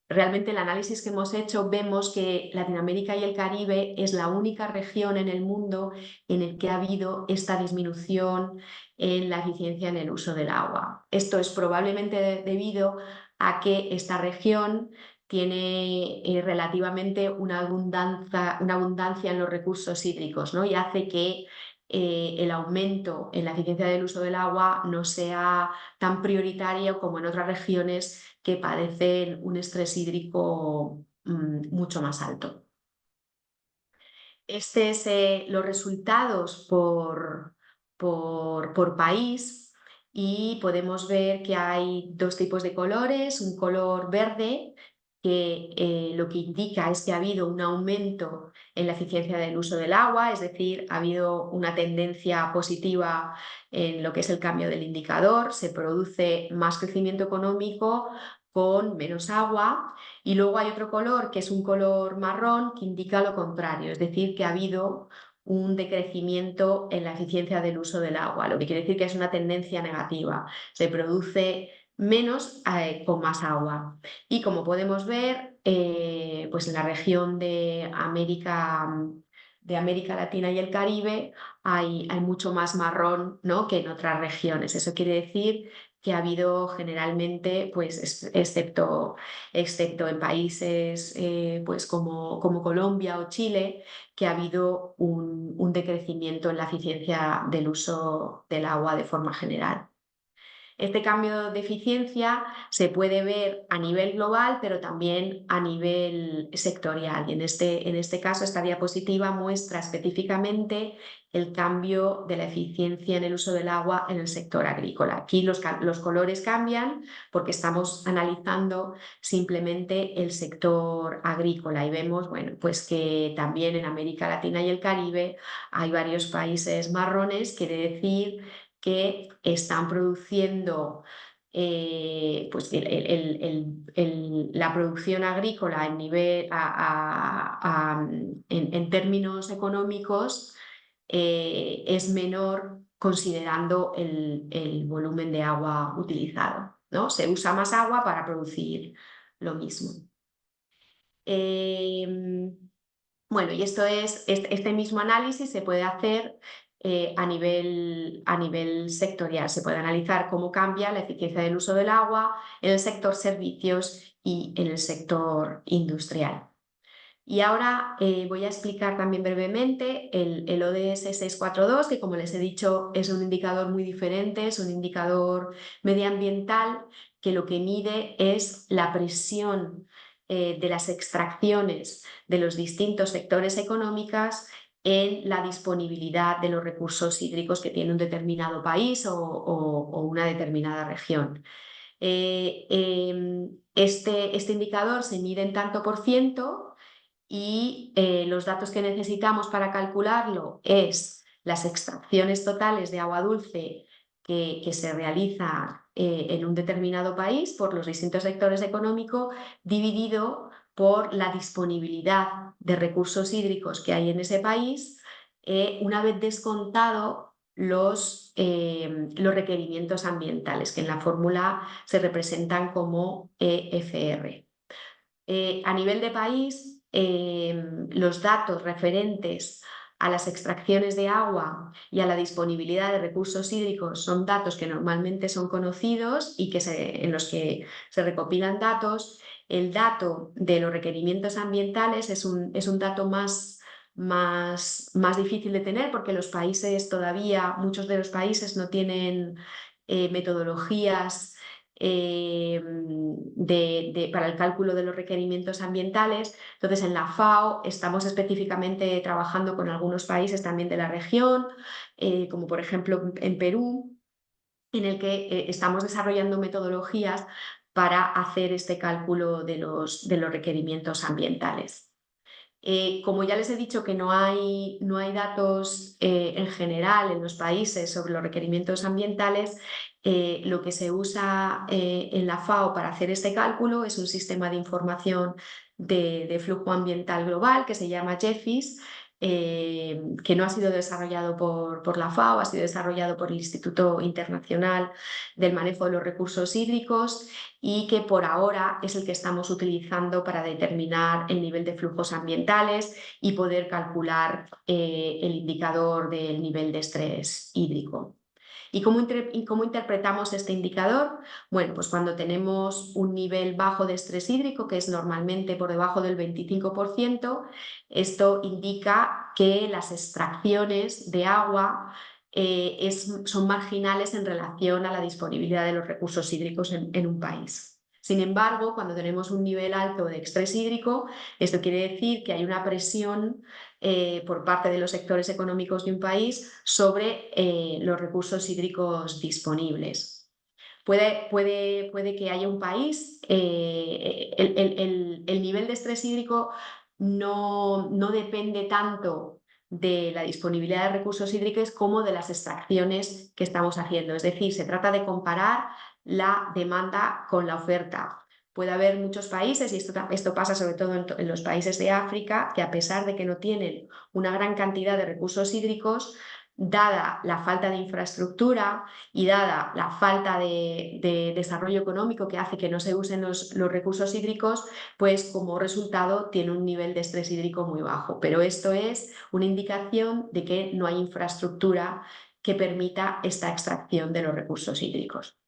realmente el análisis que hemos hecho, vemos que Latinoamérica y el Caribe es la única región en el mundo en el que ha habido esta disminución en la eficiencia en el uso del agua. Esto es probablemente debido a que esta región tiene relativamente una abundancia en los recursos hídricos, ¿no? Y hace que el aumento en la eficiencia del uso del agua no sea tan prioritario como en otras regiones que padecen un estrés hídrico mucho más alto. Este es los resultados por país, y podemos ver que hay dos tipos de colores: un color verde que lo que indica es que ha habido un aumento en la eficiencia del uso del agua, es decir, ha habido una tendencia positiva en lo que es el cambio del indicador, se produce más crecimiento económico con menos agua. Y luego hay otro color, que es un color marrón, que indica lo contrario, es decir, que ha habido un decrecimiento en la eficiencia del uso del agua, lo que quiere decir que es una tendencia negativa, se produce menos con más agua. Y como podemos ver, pues en la región de América Latina y el Caribe hay mucho más marrón, ¿no?, que en otras regiones. Eso quiere decir que ha habido generalmente, pues excepto en países pues como Colombia o Chile, que ha habido un decrecimiento en la eficiencia del uso del agua de forma general. Este cambio de eficiencia se puede ver a nivel global, pero también a nivel sectorial. Y en este caso, esta diapositiva muestra específicamente el cambio de la eficiencia en el uso del agua en el sector agrícola. Aquí los colores cambian porque estamos analizando simplemente el sector agrícola, y vemos, bueno, pues que también en América Latina y el Caribe hay varios países marrones, quiere decir que están produciendo pues la producción agrícola en términos económicos es menor considerando el volumen de agua utilizado, ¿no? Se usa más agua para producir lo mismo. Bueno, y este mismo análisis se puede hacer a nivel sectorial. Se puede analizar cómo cambia la eficiencia del uso del agua en el sector servicios y en el sector industrial. Y ahora voy a explicar también brevemente el ODS 642, que, como les he dicho, es un indicador muy diferente, es un indicador medioambiental que lo que mide es la presión de las extracciones de los distintos sectores económicos en la disponibilidad de los recursos hídricos que tiene un determinado país o una determinada región. Este indicador se mide en tanto por ciento, y los datos que necesitamos para calcularlo es las extracciones totales de agua dulce que se realizan en un determinado país por los distintos sectores económicos, dividido por la disponibilidad de recursos hídricos que hay en ese país, una vez descontado los requerimientos ambientales, que en la fórmula se representan como EFR. A nivel de país, los datos referentes a las extracciones de agua y a la disponibilidad de recursos hídricos son datos que normalmente son conocidos y en los que se recopilan datos. El dato de los requerimientos ambientales es un dato más difícil de tener, porque muchos de los países no tienen metodologías para el cálculo de los requerimientos ambientales. Entonces, en la FAO estamos específicamente trabajando con algunos países también de la región, como por ejemplo en Perú, en el que estamos desarrollando metodologías para hacer este cálculo de los requerimientos ambientales. Como ya les he dicho que no hay datos en general en los países sobre los requerimientos ambientales, lo que se usa en la FAO para hacer este cálculo es un sistema de información de flujo ambiental global que se llama GEFIS, que no ha sido desarrollado por la FAO, ha sido desarrollado por el Instituto Internacional del Manejo de los Recursos Hídricos, y que por ahora es el que estamos utilizando para determinar el nivel de flujos ambientales y poder calcular el indicador del nivel de estrés hídrico. ¿Y cómo interpretamos este indicador? Bueno, pues cuando tenemos un nivel bajo de estrés hídrico, que es normalmente por debajo del 25%, esto indica que las extracciones de agua son marginales en relación a la disponibilidad de los recursos hídricos en un país. Sin embargo, cuando tenemos un nivel alto de estrés hídrico, esto quiere decir que hay una presión por parte de los sectores económicos de un país sobre los recursos hídricos disponibles. Puede que haya un país, el nivel de estrés hídrico no depende tanto de la disponibilidad de recursos hídricos como de las extracciones que estamos haciendo. Es decir, se trata de comparar la demanda con la oferta. Puede haber muchos países, y esto pasa sobre todo en los países de África, que a pesar de que no tienen una gran cantidad de recursos hídricos, dada la falta de infraestructura y dada la falta de desarrollo económico que hace que no se usen los recursos hídricos, pues como resultado tiene un nivel de estrés hídrico muy bajo. Pero esto es una indicación de que no hay infraestructura que permita esta extracción de los recursos hídricos.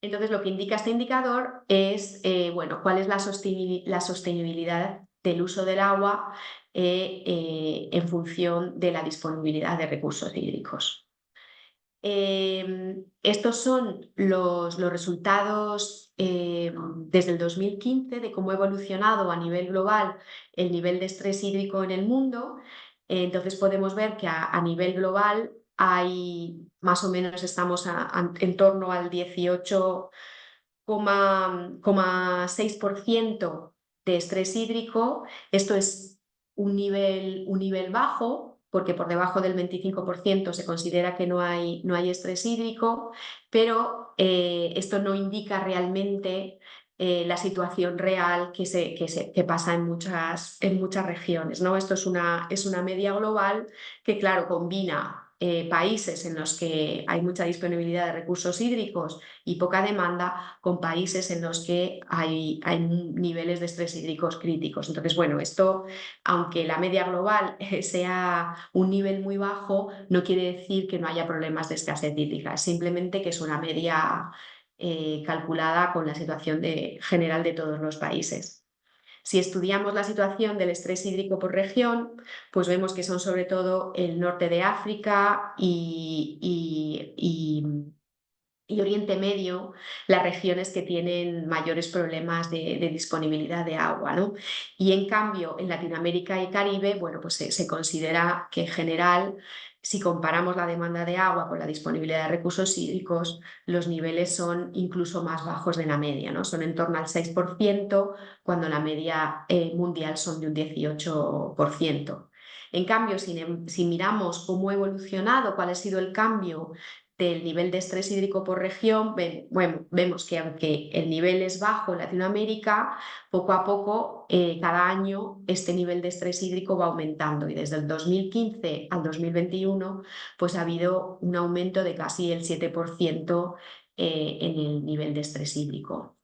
Entonces, lo que indica este indicador es cuál es la sostenibilidad del uso del agua en función de la disponibilidad de recursos hídricos. Estos son los resultados desde el 2015 de cómo ha evolucionado a nivel global el nivel de estrés hídrico en el mundo. Entonces podemos ver que a nivel global más o menos estamos en torno al 18,6% de estrés hídrico. Esto es un nivel bajo, porque por debajo del 25% se considera que no hay estrés hídrico, pero esto no indica realmente la situación real que pasa en muchas regiones, ¿no? Esto es una media global que, claro, combina países en los que hay mucha disponibilidad de recursos hídricos y poca demanda, con países en los que hay niveles de estrés hídricos críticos. Entonces, bueno, esto, aunque la media global sea un nivel muy bajo, no quiere decir que no haya problemas de escasez hídrica, es simplemente que es una media calculada con la situación general de todos los países. Si estudiamos la situación del estrés hídrico por región, pues vemos que son sobre todo el norte de África y Oriente Medio las regiones que tienen mayores problemas de disponibilidad de agua, ¿no? Y en cambio, en Latinoamérica y Caribe, bueno, pues se considera que en general, si comparamos la demanda de agua con la disponibilidad de recursos hídricos, los niveles son incluso más bajos de la media, ¿no? Son en torno al 6%, cuando la media mundial son de un 18%. En cambio, si miramos cómo ha evolucionado, cuál ha sido el cambio del nivel de estrés hídrico por región, vemos que aunque el nivel es bajo en Latinoamérica, poco a poco, cada año, este nivel de estrés hídrico va aumentando y desde el 2015 al 2021 pues ha habido un aumento de casi el 7% en el nivel de estrés hídrico.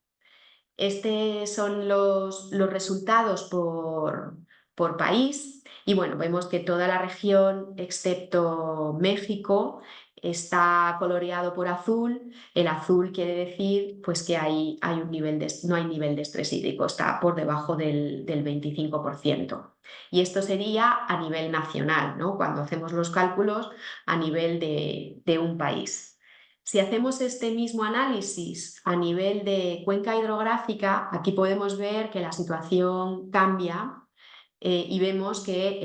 Estos son los resultados por país y bueno, vemos que toda la región excepto México está coloreado por azul. El azul quiere decir pues que no hay nivel de estrés hídrico, está por debajo del 25%. Y esto sería a nivel nacional, ¿no? Cuando hacemos los cálculos a nivel de un país. Si hacemos este mismo análisis a nivel de cuenca hidrográfica, aquí podemos ver que la situación cambia y vemos que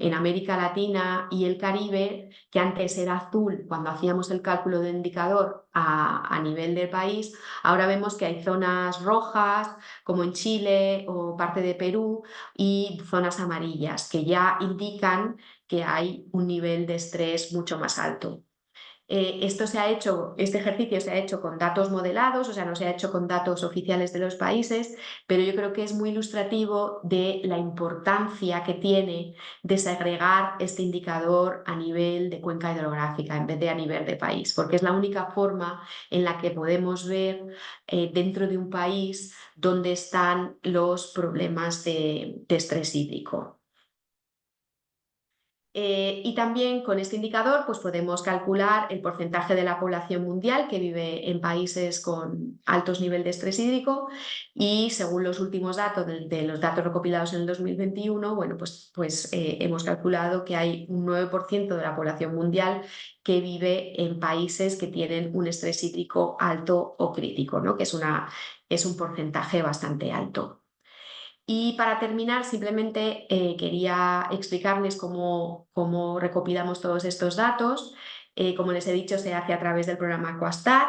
en América Latina y el Caribe, que antes era azul cuando hacíamos el cálculo de indicador a nivel del país, ahora vemos que hay zonas rojas, como en Chile o parte de Perú, y zonas amarillas, que ya indican que hay un nivel de estrés mucho más alto. Este ejercicio se ha hecho con datos modelados, o sea, no se ha hecho con datos oficiales de los países, pero yo creo que es muy ilustrativo de la importancia que tiene desagregar este indicador a nivel de cuenca hidrográfica en vez de a nivel de país, porque es la única forma en la que podemos ver dentro de un país dónde están los problemas de estrés hídrico. Y también con este indicador pues podemos calcular el porcentaje de la población mundial que vive en países con altos niveles de estrés hídrico y según los últimos datos de los datos recopilados en el 2021, bueno, pues hemos calculado que hay un 9% de la población mundial que vive en países que tienen un estrés hídrico alto o crítico, ¿no? Que es un porcentaje bastante alto. Y para terminar, simplemente quería explicarles cómo recopilamos todos estos datos. Como les he dicho, se hace a través del programa Aquastat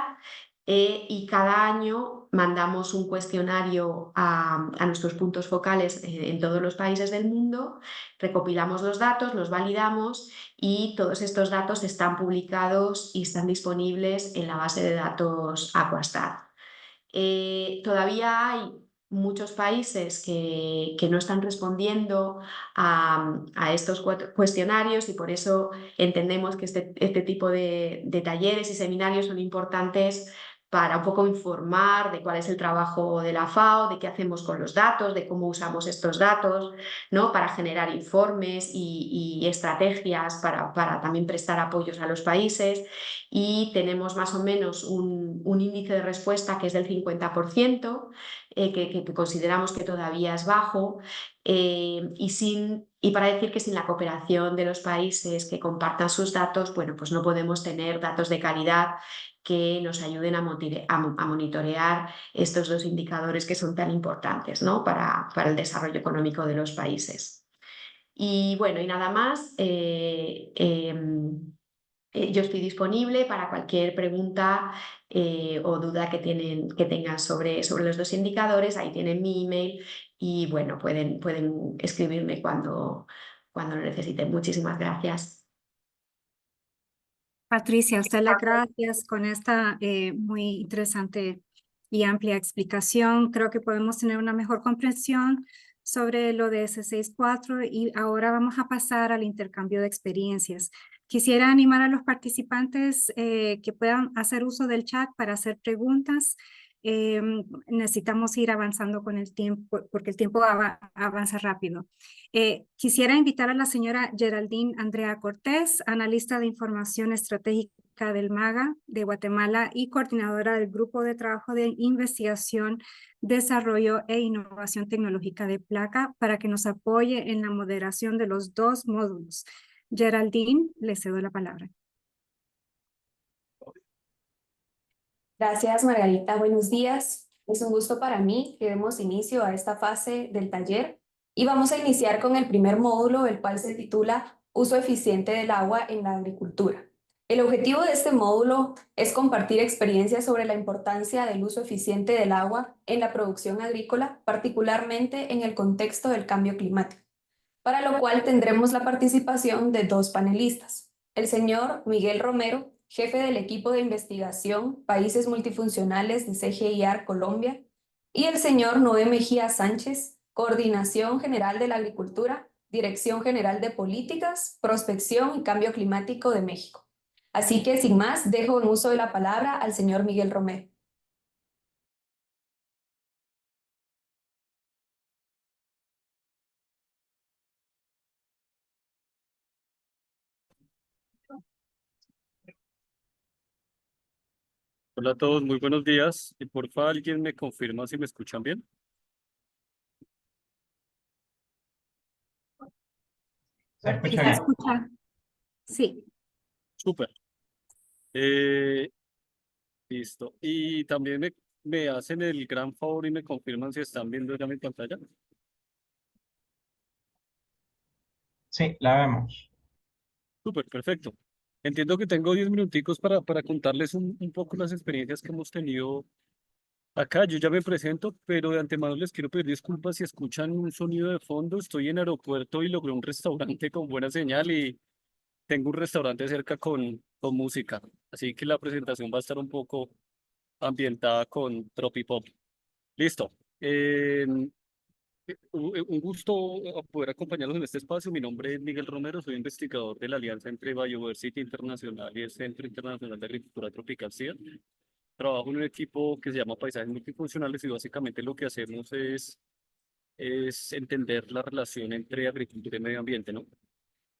y cada año mandamos un cuestionario a nuestros puntos focales en todos los países del mundo, recopilamos los datos, los validamos y todos estos datos están publicados y están disponibles en la base de datos Aquastat. Todavía hay muchos países que no están respondiendo a estos cuestionarios y por eso entendemos que este tipo de talleres y seminarios son importantes para un poco informar de cuál es el trabajo de la FAO, de qué hacemos con los datos, de cómo usamos estos datos, ¿no? Para generar informes y estrategias para también prestar apoyos a los países. Y tenemos más o menos un índice de respuesta que es del 50%, que consideramos que todavía es bajo, y para decir que sin la cooperación de los países que compartan sus datos, bueno, pues no podemos tener datos de calidad que nos ayuden a monitorear estos dos indicadores que son tan importantes, ¿no? para el desarrollo económico de los países. Y bueno, y nada más. Yo estoy disponible para cualquier pregunta o duda que tengan sobre los dos indicadores. Ahí tienen mi email y bueno, pueden escribirme cuando lo necesiten. Muchísimas gracias. Patricia, a usted las gracias con esta muy interesante y amplia explicación. Creo que podemos tener una mejor comprensión sobre lo de S64 y ahora vamos a pasar al intercambio de experiencias. Quisiera animar a los participantes que puedan hacer uso del chat para hacer preguntas. Necesitamos ir avanzando con el tiempo porque el tiempo avanza rápido. Quisiera invitar a la señora Geraldine Andrea Cortés, analista de información estratégica del MAGA de Guatemala y coordinadora del Grupo de Trabajo de Investigación, Desarrollo e Innovación Tecnológica de Placa, para que nos apoye en la moderación de los dos módulos. Geraldine, le cedo la palabra. Gracias, Margarita. Buenos días. Es un gusto para mí que demos inicio a esta fase del taller y vamos a iniciar con el primer módulo, el cual se titula Uso eficiente del agua en la agricultura. El objetivo de este módulo es compartir experiencias sobre la importancia del uso eficiente del agua en la producción agrícola, particularmente en el contexto del cambio climático, para lo cual tendremos la participación de dos panelistas, el señor Miguel Romero, jefe del equipo de investigación Países Multifuncionales de CGIAR Colombia, y el señor Noé Mejía Sánchez, Coordinación General de la Agricultura, Dirección General de Políticas, Prospección y Cambio Climático de México. Así que, sin más, dejo en uso de la palabra al señor Miguel Romero. Hola a todos, muy buenos días. Y porfa, alguien me confirma si me escuchan bien. Se ¿Sí escucha se bien. escucha? Sí. Súper. Listo. Y también me hacen el gran favor y me confirman si están viendo ya mi pantalla. Sí, la vemos. Súper, perfecto. Entiendo que tengo 10 minuticos para contarles un poco las experiencias que hemos tenido acá. Yo ya me presento, pero de antemano les quiero pedir disculpas si escuchan un sonido de fondo. Estoy en aeropuerto y logré un restaurante con buena señal y tengo un restaurante cerca con música. Así que la presentación va a estar un poco ambientada con Tropipop. Listo. Un gusto poder acompañarlos en este espacio. Mi nombre es Miguel Romero, soy investigador de la alianza entre Biodiversity Internacional y el Centro Internacional de Agricultura Tropical SIDA. Trabajo en un equipo que se llama Paisajes Multifuncionales y básicamente lo que hacemos es entender la relación entre agricultura y medio ambiente, ¿no?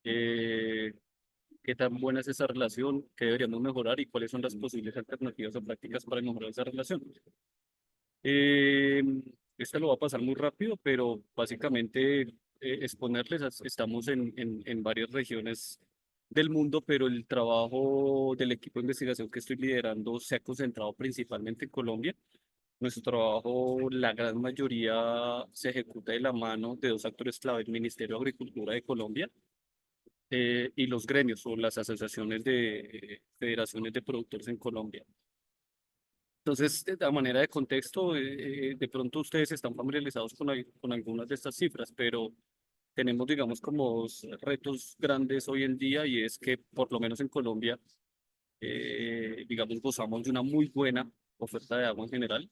Eh, ¿Qué tan buena es esa relación? ¿Qué deberíamos mejorar? ¿Y cuáles son las posibles alternativas o prácticas para mejorar esa relación? Eh, Este lo va a pasar muy rápido, pero básicamente exponerles, estamos en varias regiones del mundo, pero el trabajo del equipo de investigación que estoy liderando se ha concentrado principalmente en Colombia. Nuestro trabajo, la gran mayoría, se ejecuta de la mano de dos actores clave, el Ministerio de Agricultura de Colombia y los gremios o las asociaciones de federaciones de productores en Colombia. Entonces, a manera de contexto, de pronto ustedes están familiarizados con algunas de estas cifras, pero tenemos, digamos, como dos retos grandes hoy en día y es que, por lo menos en Colombia, digamos, gozamos de una muy buena oferta de agua en general,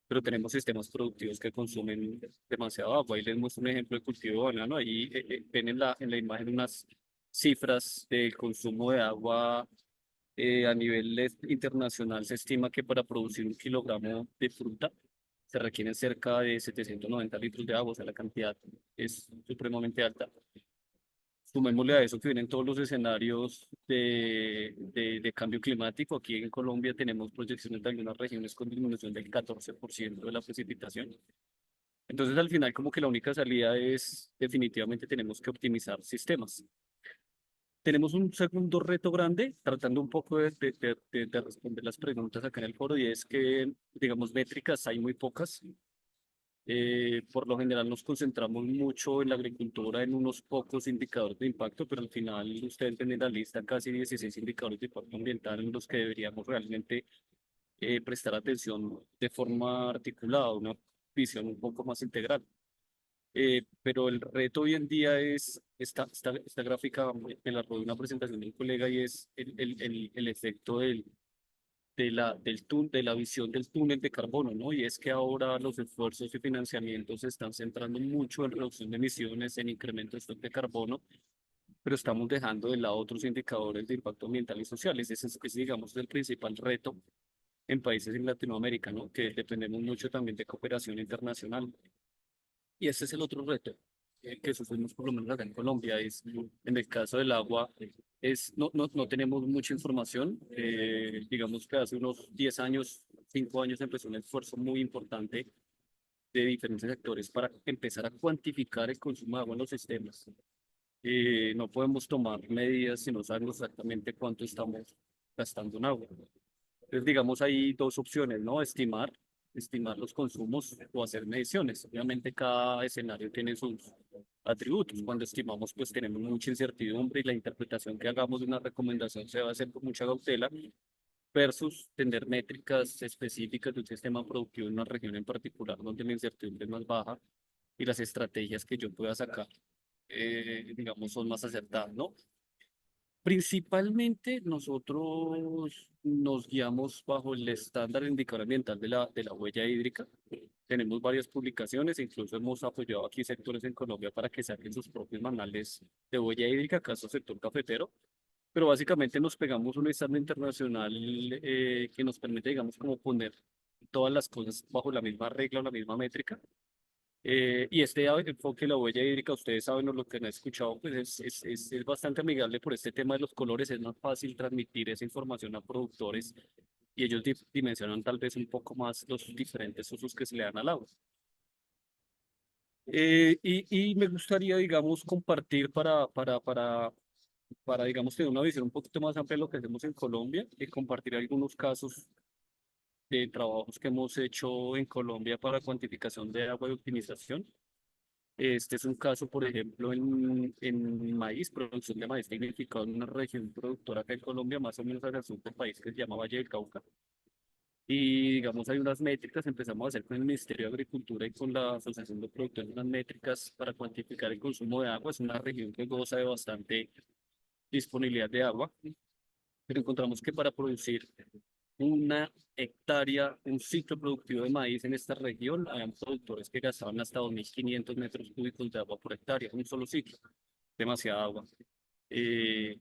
pero tenemos sistemas productivos que consumen demasiado agua. Ahí les muestro un ejemplo de cultivo de banano. Ahí ven en la imagen unas cifras del consumo de agua a nivel internacional. Se estima que para producir 1 kilogramo de fruta se requieren cerca de 790 litros de agua, o sea, la cantidad es supremamente alta. Sumémosle a eso que vienen todos los escenarios de cambio climático. Aquí en Colombia tenemos proyecciones de algunas regiones con disminución del 14% de la precipitación. Entonces, al final, como que la única salida es definitivamente tenemos que optimizar sistemas. Tenemos un segundo reto grande, tratando un poco de responder las preguntas acá en el foro, y es que, digamos, métricas hay muy pocas. Por lo general nos concentramos mucho en la agricultura en unos pocos indicadores de impacto, pero al final ustedes ven en la lista casi 16 indicadores de impacto ambiental en los que deberíamos realmente prestar atención de forma articulada, una visión un poco más integral. Pero el reto hoy en día es, esta gráfica me la robé una presentación de un colega y es el efecto de la visión del túnel de carbono, ¿no? Y es que ahora los esfuerzos y financiamientos se están centrando mucho en reducción de emisiones, en incremento de stock de carbono, pero estamos dejando de lado otros indicadores de impacto ambiental y social. Ese es, digamos, el principal reto en países en Latinoamérica, ¿no? Que dependemos mucho también de cooperación internacional. Y ese es el otro reto que sufrimos por lo menos acá en Colombia, es en el caso del agua, no tenemos mucha información. Digamos que hace unos 10 años, 5 años empezó un esfuerzo muy importante de diferentes sectores para empezar a cuantificar el consumo de agua en los sistemas. No podemos tomar medidas si no sabemos exactamente cuánto estamos gastando en agua. Entonces, digamos, hay dos opciones, ¿no? Estimar los consumos o hacer mediciones. Obviamente, cada escenario tiene sus atributos. Cuando estimamos, pues tenemos mucha incertidumbre y la interpretación que hagamos de una recomendación se va a hacer con mucha cautela versus tener métricas específicas de un sistema productivo en una región en particular donde la incertidumbre es más baja y las estrategias que yo pueda sacar, digamos, son más acertadas, ¿no? Principalmente nosotros nos guiamos bajo el estándar indicador ambiental de la huella hídrica. Tenemos varias publicaciones, incluso hemos apoyado aquí sectores en Colombia para que saquen sus propios manuales de huella hídrica, caso sector cafetero, pero básicamente nos pegamos un estándar internacional que nos permite, digamos, como poner todas las cosas bajo la misma regla o la misma métrica. Y este enfoque de la huella hídrica, ustedes saben o lo que han escuchado, pues es bastante amigable por este tema de los colores, es más fácil transmitir esa información a productores y ellos dimensionan tal vez un poco más los diferentes usos que se le dan al agua. Y me gustaría, digamos, compartir para, digamos, tener una visión un poquito más amplia de lo que hacemos en Colombia y compartir algunos casos de trabajos que hemos hecho en Colombia para cuantificación de agua y optimización. Este es un caso, por ejemplo, en maíz, producción de maíz significado en una región productora acá en Colombia, más o menos hacia el sur del país, que se llama Valle del Cauca. Y digamos, hay unas métricas, empezamos a hacer con el Ministerio de Agricultura y con la Asociación de Productores unas métricas para cuantificar el consumo de agua. Es una región que goza de bastante disponibilidad de agua, pero encontramos que para producir 1 hectárea, un ciclo productivo de maíz en esta región, habían productores que gastaban hasta 2.500 metros cúbicos de agua por hectárea, un solo ciclo, demasiada agua.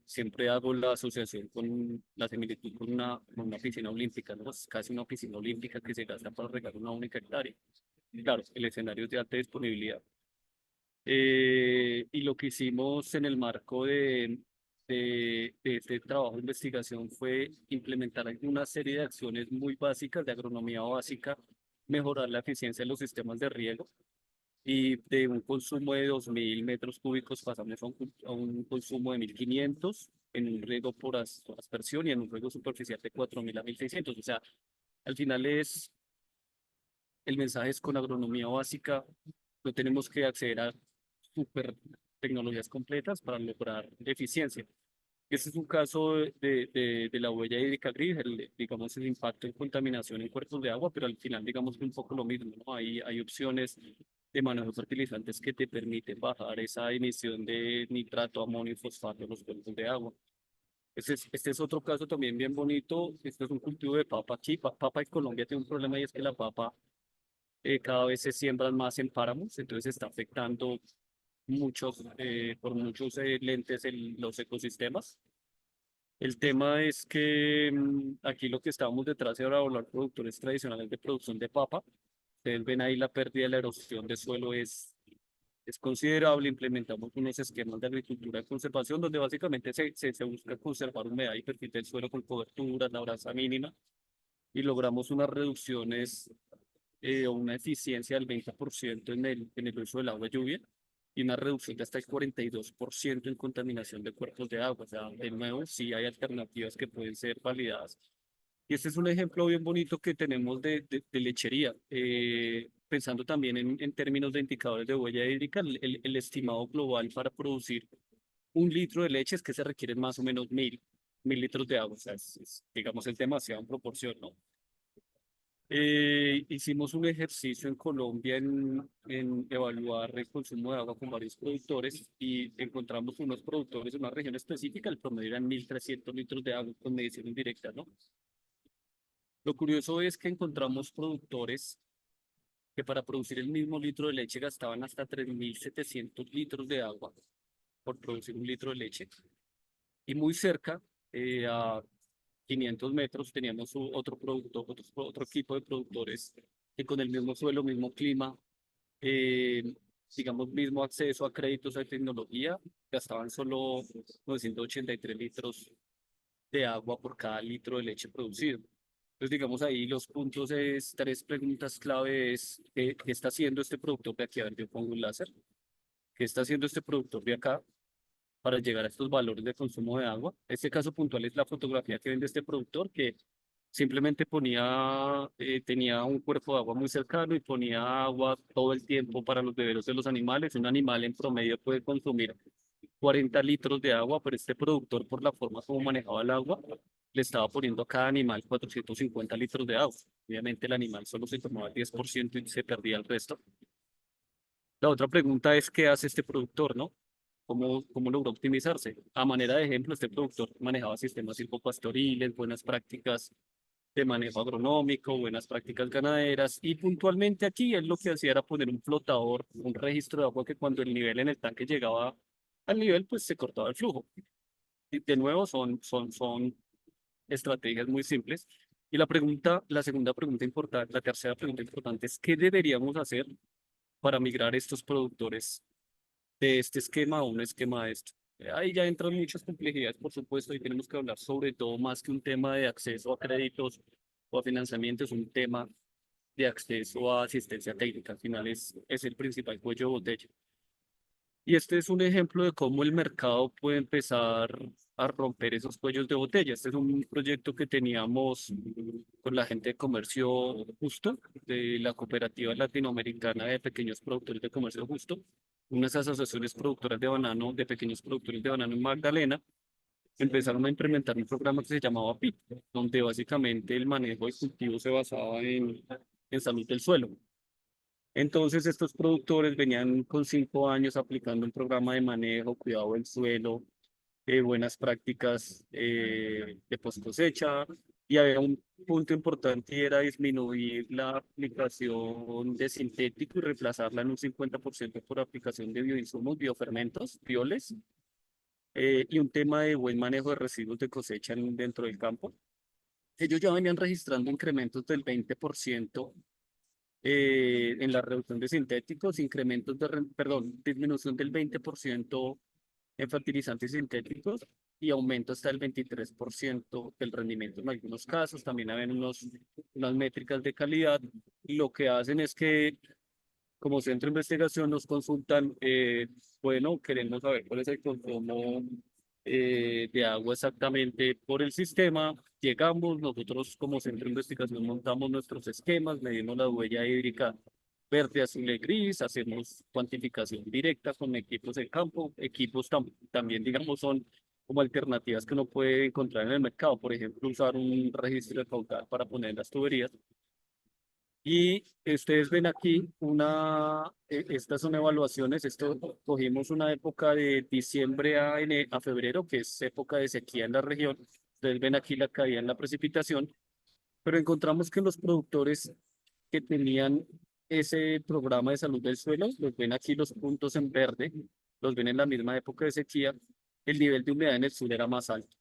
Siempre hago la asociación con la similitud con una piscina olímpica, ¿no? Es casi una piscina olímpica que se gasta para regar 1 única hectárea. Claro, el escenario es de alta disponibilidad. Y lo que hicimos en el marco de este trabajo de investigación fue implementar una serie de acciones muy básicas de agronomía básica, mejorar la eficiencia de los sistemas de riego y de un consumo de 2.000 metros cúbicos pasamos a un consumo de 1.500 en un riego por aspersión y en un riego superficial de 4.000 a 1.600. O sea, al final el mensaje es con agronomía básica, no tenemos que acceder a super tecnologías completas para lograr eficiencia. Este es un caso de la huella hídrica gris, digamos, el impacto en contaminación en cuerpos de agua, pero al final, digamos que un poco lo mismo, ¿no? Hay opciones de manejo de fertilizantes que te permiten bajar esa emisión de nitrato, amonio y fosfato en los cuerpos de agua. Este es otro caso también bien bonito. Este es un cultivo de papa aquí. Papa en Colombia tiene un problema y es que la papa cada vez se siembran más en páramos, entonces está afectando por muchos lentes los ecosistemas. El tema es que aquí lo que estábamos detrás de ahora hablar productores tradicionales de producción de papa. Ustedes ven ahí la pérdida de la erosión de suelo es considerable. Implementamos unos esquemas de agricultura de conservación donde básicamente se busca conservar humedad y perfil del suelo con coberturas, labranza mínima y logramos unas reducciones o una eficiencia del 20% en el uso del agua lluvia y una reducción de hasta el 42% en contaminación de cuerpos de agua. O sea, de nuevo, sí hay alternativas que pueden ser validadas. Y este es un ejemplo bien bonito que tenemos de lechería. Pensando también en términos de indicadores de huella hídrica, el estimado global para producir 1 litro de leche es que se requieren más o menos 1.000 litros de agua. O sea, digamos, es demasiado en proporción, ¿no? Hicimos un ejercicio en Colombia en evaluar el consumo de agua con varios productores y encontramos unos productores en una región específica, el promedio eran 1.300 litros de agua con medición indirecta, ¿no? Lo curioso es que encontramos productores que para producir el mismo litro de leche gastaban hasta 3.700 litros de agua por producir 1 litro de leche. Y muy cerca, a 500 metros, teníamos otro productor, otro equipo de productores que con el mismo suelo, mismo clima, eh, digamos, mismo acceso a créditos a tecnología, gastaban solo 983 litros de agua por cada litro de leche producido. Entonces, digamos, ahí los puntos es, 3 preguntas clave es, ¿qué está haciendo este productor de aquí? A ver, yo pongo un láser. ¿Qué está haciendo este productor de acá para llegar a estos valores de consumo de agua? Este caso puntual es la fotografía que vende este productor, que simplemente tenía un cuerpo de agua muy cercano y ponía agua todo el tiempo para los beberos de los animales. Un animal en promedio puede consumir 40 litros de agua, pero este productor, por la forma como manejaba el agua, le estaba poniendo a cada animal 450 litros de agua. Obviamente el animal solo se tomaba el 10% y se perdía el resto. La otra pregunta es, ¿qué hace este productor, no? cómo logró optimizarse. A manera de ejemplo, este productor manejaba sistemas silvopastoriles, buenas prácticas de manejo agronómico, buenas prácticas ganaderas, y puntualmente aquí él lo que hacía era poner un flotador, un registro de agua que cuando el nivel en el tanque llegaba al nivel, pues se cortaba el flujo. Y de nuevo, son estrategias muy simples. Y la segunda pregunta importante, la tercera pregunta importante es, ¿qué deberíamos hacer para migrar estos productores de este esquema a un esquema de esto? Ahí ya entran muchas complejidades, por supuesto, y tenemos que hablar sobre todo más que un tema de acceso a créditos o a financiamiento, es un tema de acceso a asistencia técnica. Al final es el principal cuello de botella. Y este es un ejemplo de cómo el mercado puede empezar a romper esos cuellos de botella. Este es un proyecto que teníamos con la gente de Comercio Justo, de la Cooperativa Latinoamericana de Pequeños Productores de Comercio Justo, unas asociaciones productoras de banano, de pequeños productores de banano en Magdalena. Empezaron a implementar un programa que se llamaba PIT, donde básicamente el manejo de cultivos se basaba en salud del suelo. Entonces, estos productores venían con 5 años aplicando un programa de manejo, cuidado del suelo, buenas prácticas de post cosecha, y había un punto importante y era disminuir la aplicación de sintético y reemplazarla en un 50% por aplicación de bioinsumos, biofermentos, bioles, y un tema de buen manejo de residuos de cosecha dentro del campo. Ellos ya venían registrando incrementos del 20% en la reducción de sintéticos, incrementos disminución del 20% en fertilizantes sintéticos y aumento hasta el 23% del rendimiento en algunos casos. También habían unas métricas de calidad. Lo que hacen es que, como centro de investigación, nos consultan, bueno, queremos saber cuál es el consumo de agua exactamente por el sistema. Llegamos, nosotros como centro de investigación montamos nuestros esquemas, medimos la huella hídrica verde, azul y gris, hacemos cuantificación directa con equipos de campo. Equipos también, digamos, son como alternativas que uno puede encontrar en el mercado. Por ejemplo, usar un registro de caudal para poner las tuberías. Y ustedes ven aquí estas son evaluaciones. Esto cogimos una época de diciembre a febrero, que es época de sequía en la región. Ustedes ven aquí la caída en la precipitación, pero encontramos que los productores que tenían ese programa de salud del suelo, los ven aquí los puntos en verde, los ven en la misma época de sequía, el nivel de humedad en el sur era más alto.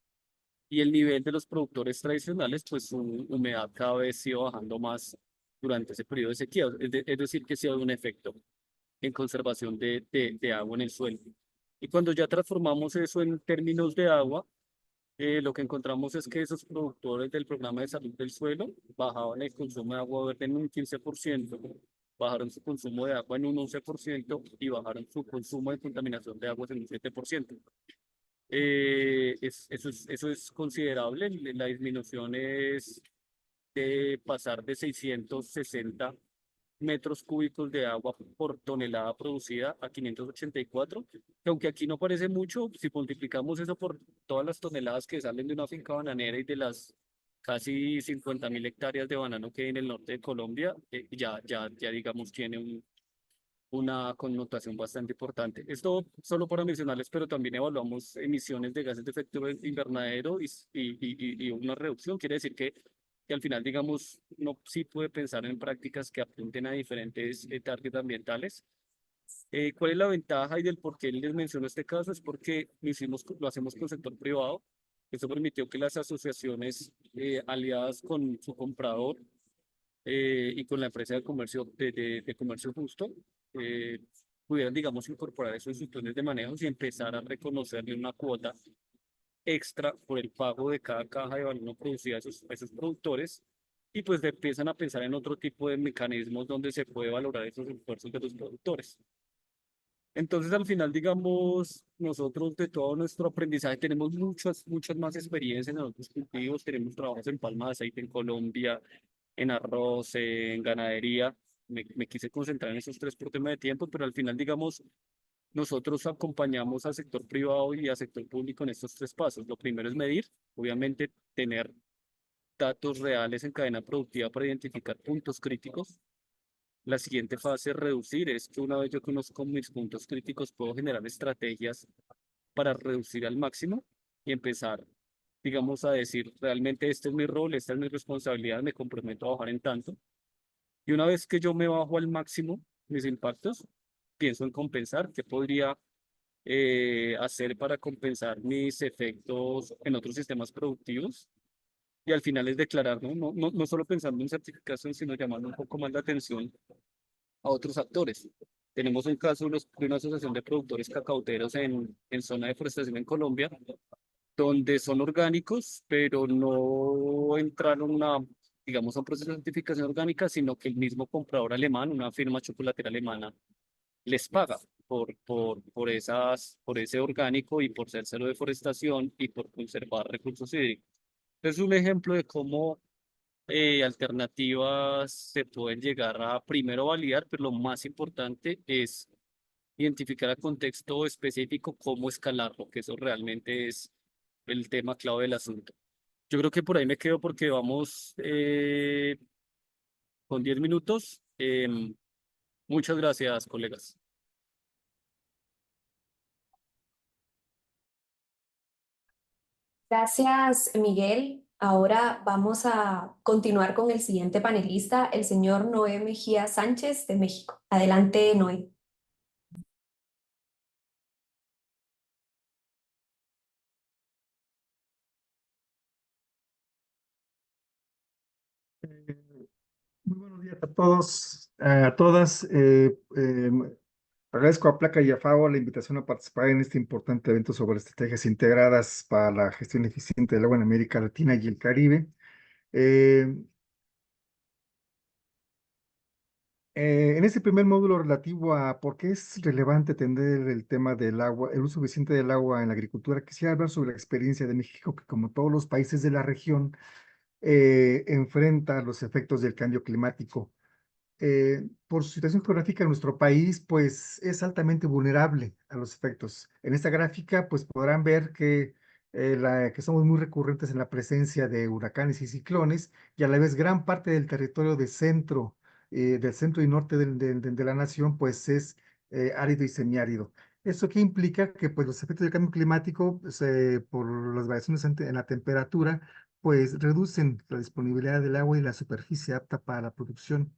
Y el nivel de los productores tradicionales, pues su humedad cada vez iba bajando más durante ese periodo de sequía. Es decir, que sí ha un efecto en conservación de agua en el suelo. Y cuando ya transformamos eso en términos de agua, lo que encontramos es que esos productores del programa de salud del suelo bajaban el consumo de agua verde en un 15%, bajaron su consumo de agua en un 11% y bajaron su consumo de contaminación de aguas en un 7%. Eso es considerable. La disminución es de pasar de 660 metros cúbicos de agua por tonelada producida a 584, que aunque aquí no parece mucho, si multiplicamos eso por todas las toneladas que salen de una finca bananera y de las casi 50.000 hectáreas de banano que hay en el norte de Colombia, ya digamos tiene una connotación bastante importante. Esto solo para mencionarles, pero también evaluamos emisiones de gases de efecto invernadero y una reducción. Quiere decir que al final, digamos, uno sí puede pensar en prácticas que apunten a diferentes targets ambientales. ¿Cuál es la ventaja y del por qué les menciono este caso? Es porque lo hacemos con el sector privado. Eso permitió que las asociaciones aliadas con su comprador y con la empresa de comercio, de comercio justo, pudieran, digamos, incorporar esos sistemas de manejo y empezar a reconocerle una cuota extra por el pago de cada caja de banano producida a esos productores, y pues empiezan a pensar en otro tipo de mecanismos donde se puede valorar esos esfuerzos de los productores. Entonces, al final, digamos, nosotros de todo nuestro aprendizaje tenemos muchas más experiencias en otros cultivos, tenemos trabajos en palma de aceite en Colombia, en arroz, en ganadería. Me quise concentrar en esos tres por tema de tiempo, pero al final, digamos, nosotros acompañamos al sector privado y al sector público en estos tres pasos. Lo primero es medir, obviamente, tener datos reales en cadena productiva para identificar puntos críticos. La siguiente fase es reducir, es que una vez yo conozco mis puntos críticos, puedo generar estrategias para reducir al máximo y empezar, digamos, a decir, realmente este es mi rol, esta es mi responsabilidad, me comprometo a bajar en tanto. Y una vez que yo me bajo al máximo mis impactos, pienso en compensar, qué podría hacer para compensar mis efectos en otros sistemas productivos. Y al final es declarar, no solo pensando en certificación, sino llamando un poco más la atención a otros actores. Tenemos un caso de una asociación de productores cacauteros en zona de forestación en Colombia, donde son orgánicos, pero no entraron digamos, a un proceso de certificación orgánica, sino que el mismo comprador alemán, una firma chocolatera alemana, les paga por ese orgánico y por ser cero deforestación y por conservar recursos hídricos. Es un ejemplo de cómo alternativas se pueden llegar a primero validar, pero lo más importante es identificar el contexto específico, cómo escalarlo, que eso realmente es el tema clave del asunto. Yo creo que por ahí me quedo porque vamos con 10 minutos. Muchas gracias, colegas. Gracias, Miguel. Ahora vamos a continuar con el siguiente panelista, el señor Noé Mejía Sánchez de México. Adelante, Noé. Muy buenos días a todos, a todas. Agradezco a Placa y a FAO la invitación a participar en este importante evento sobre estrategias integradas para la gestión eficiente del agua en América Latina y el Caribe. Eh, en este primer módulo relativo a por qué es relevante atender el tema del agua, el uso eficiente del agua en la agricultura, quisiera hablar sobre la experiencia de México, que como todos los países de la región, enfrenta los efectos del cambio climático. Por su situación geográfica, nuestro país pues es altamente vulnerable a los efectos. En esta gráfica pues podrán ver que somos muy recurrentes en la presencia de huracanes y ciclones y a la vez gran parte del territorio del centro y norte de la nación pues es árido y semiárido. ¿Esto qué implica? Que pues los efectos del cambio climático pues, por las variaciones en la temperatura pues reducen la disponibilidad del agua y la superficie apta para la producción,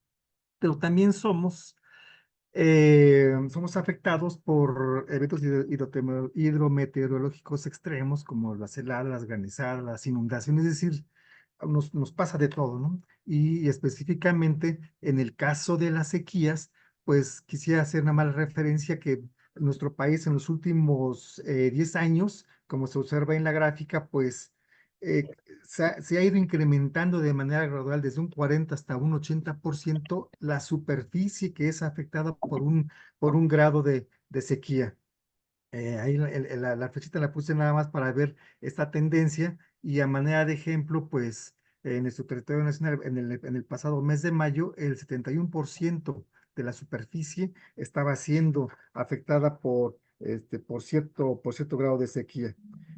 pero también somos afectados por eventos hidrometeorológicos extremos como las heladas, las granizadas, las inundaciones, es decir, nos pasa de todo, ¿no? Y específicamente en el caso de las sequías, pues quisiera hacer una mala referencia que nuestro país en los últimos 10 años, como se observa en la gráfica, pues eh, se ha ido incrementando de manera gradual desde un 40 hasta un 80% la superficie que es afectada por un grado de sequía. Ahí la flechita la puse nada más para ver esta tendencia y a manera de ejemplo, pues en nuestro territorio nacional, en el pasado mes de mayo, el 71% de la superficie estaba siendo afectada por cierto grado de sequía.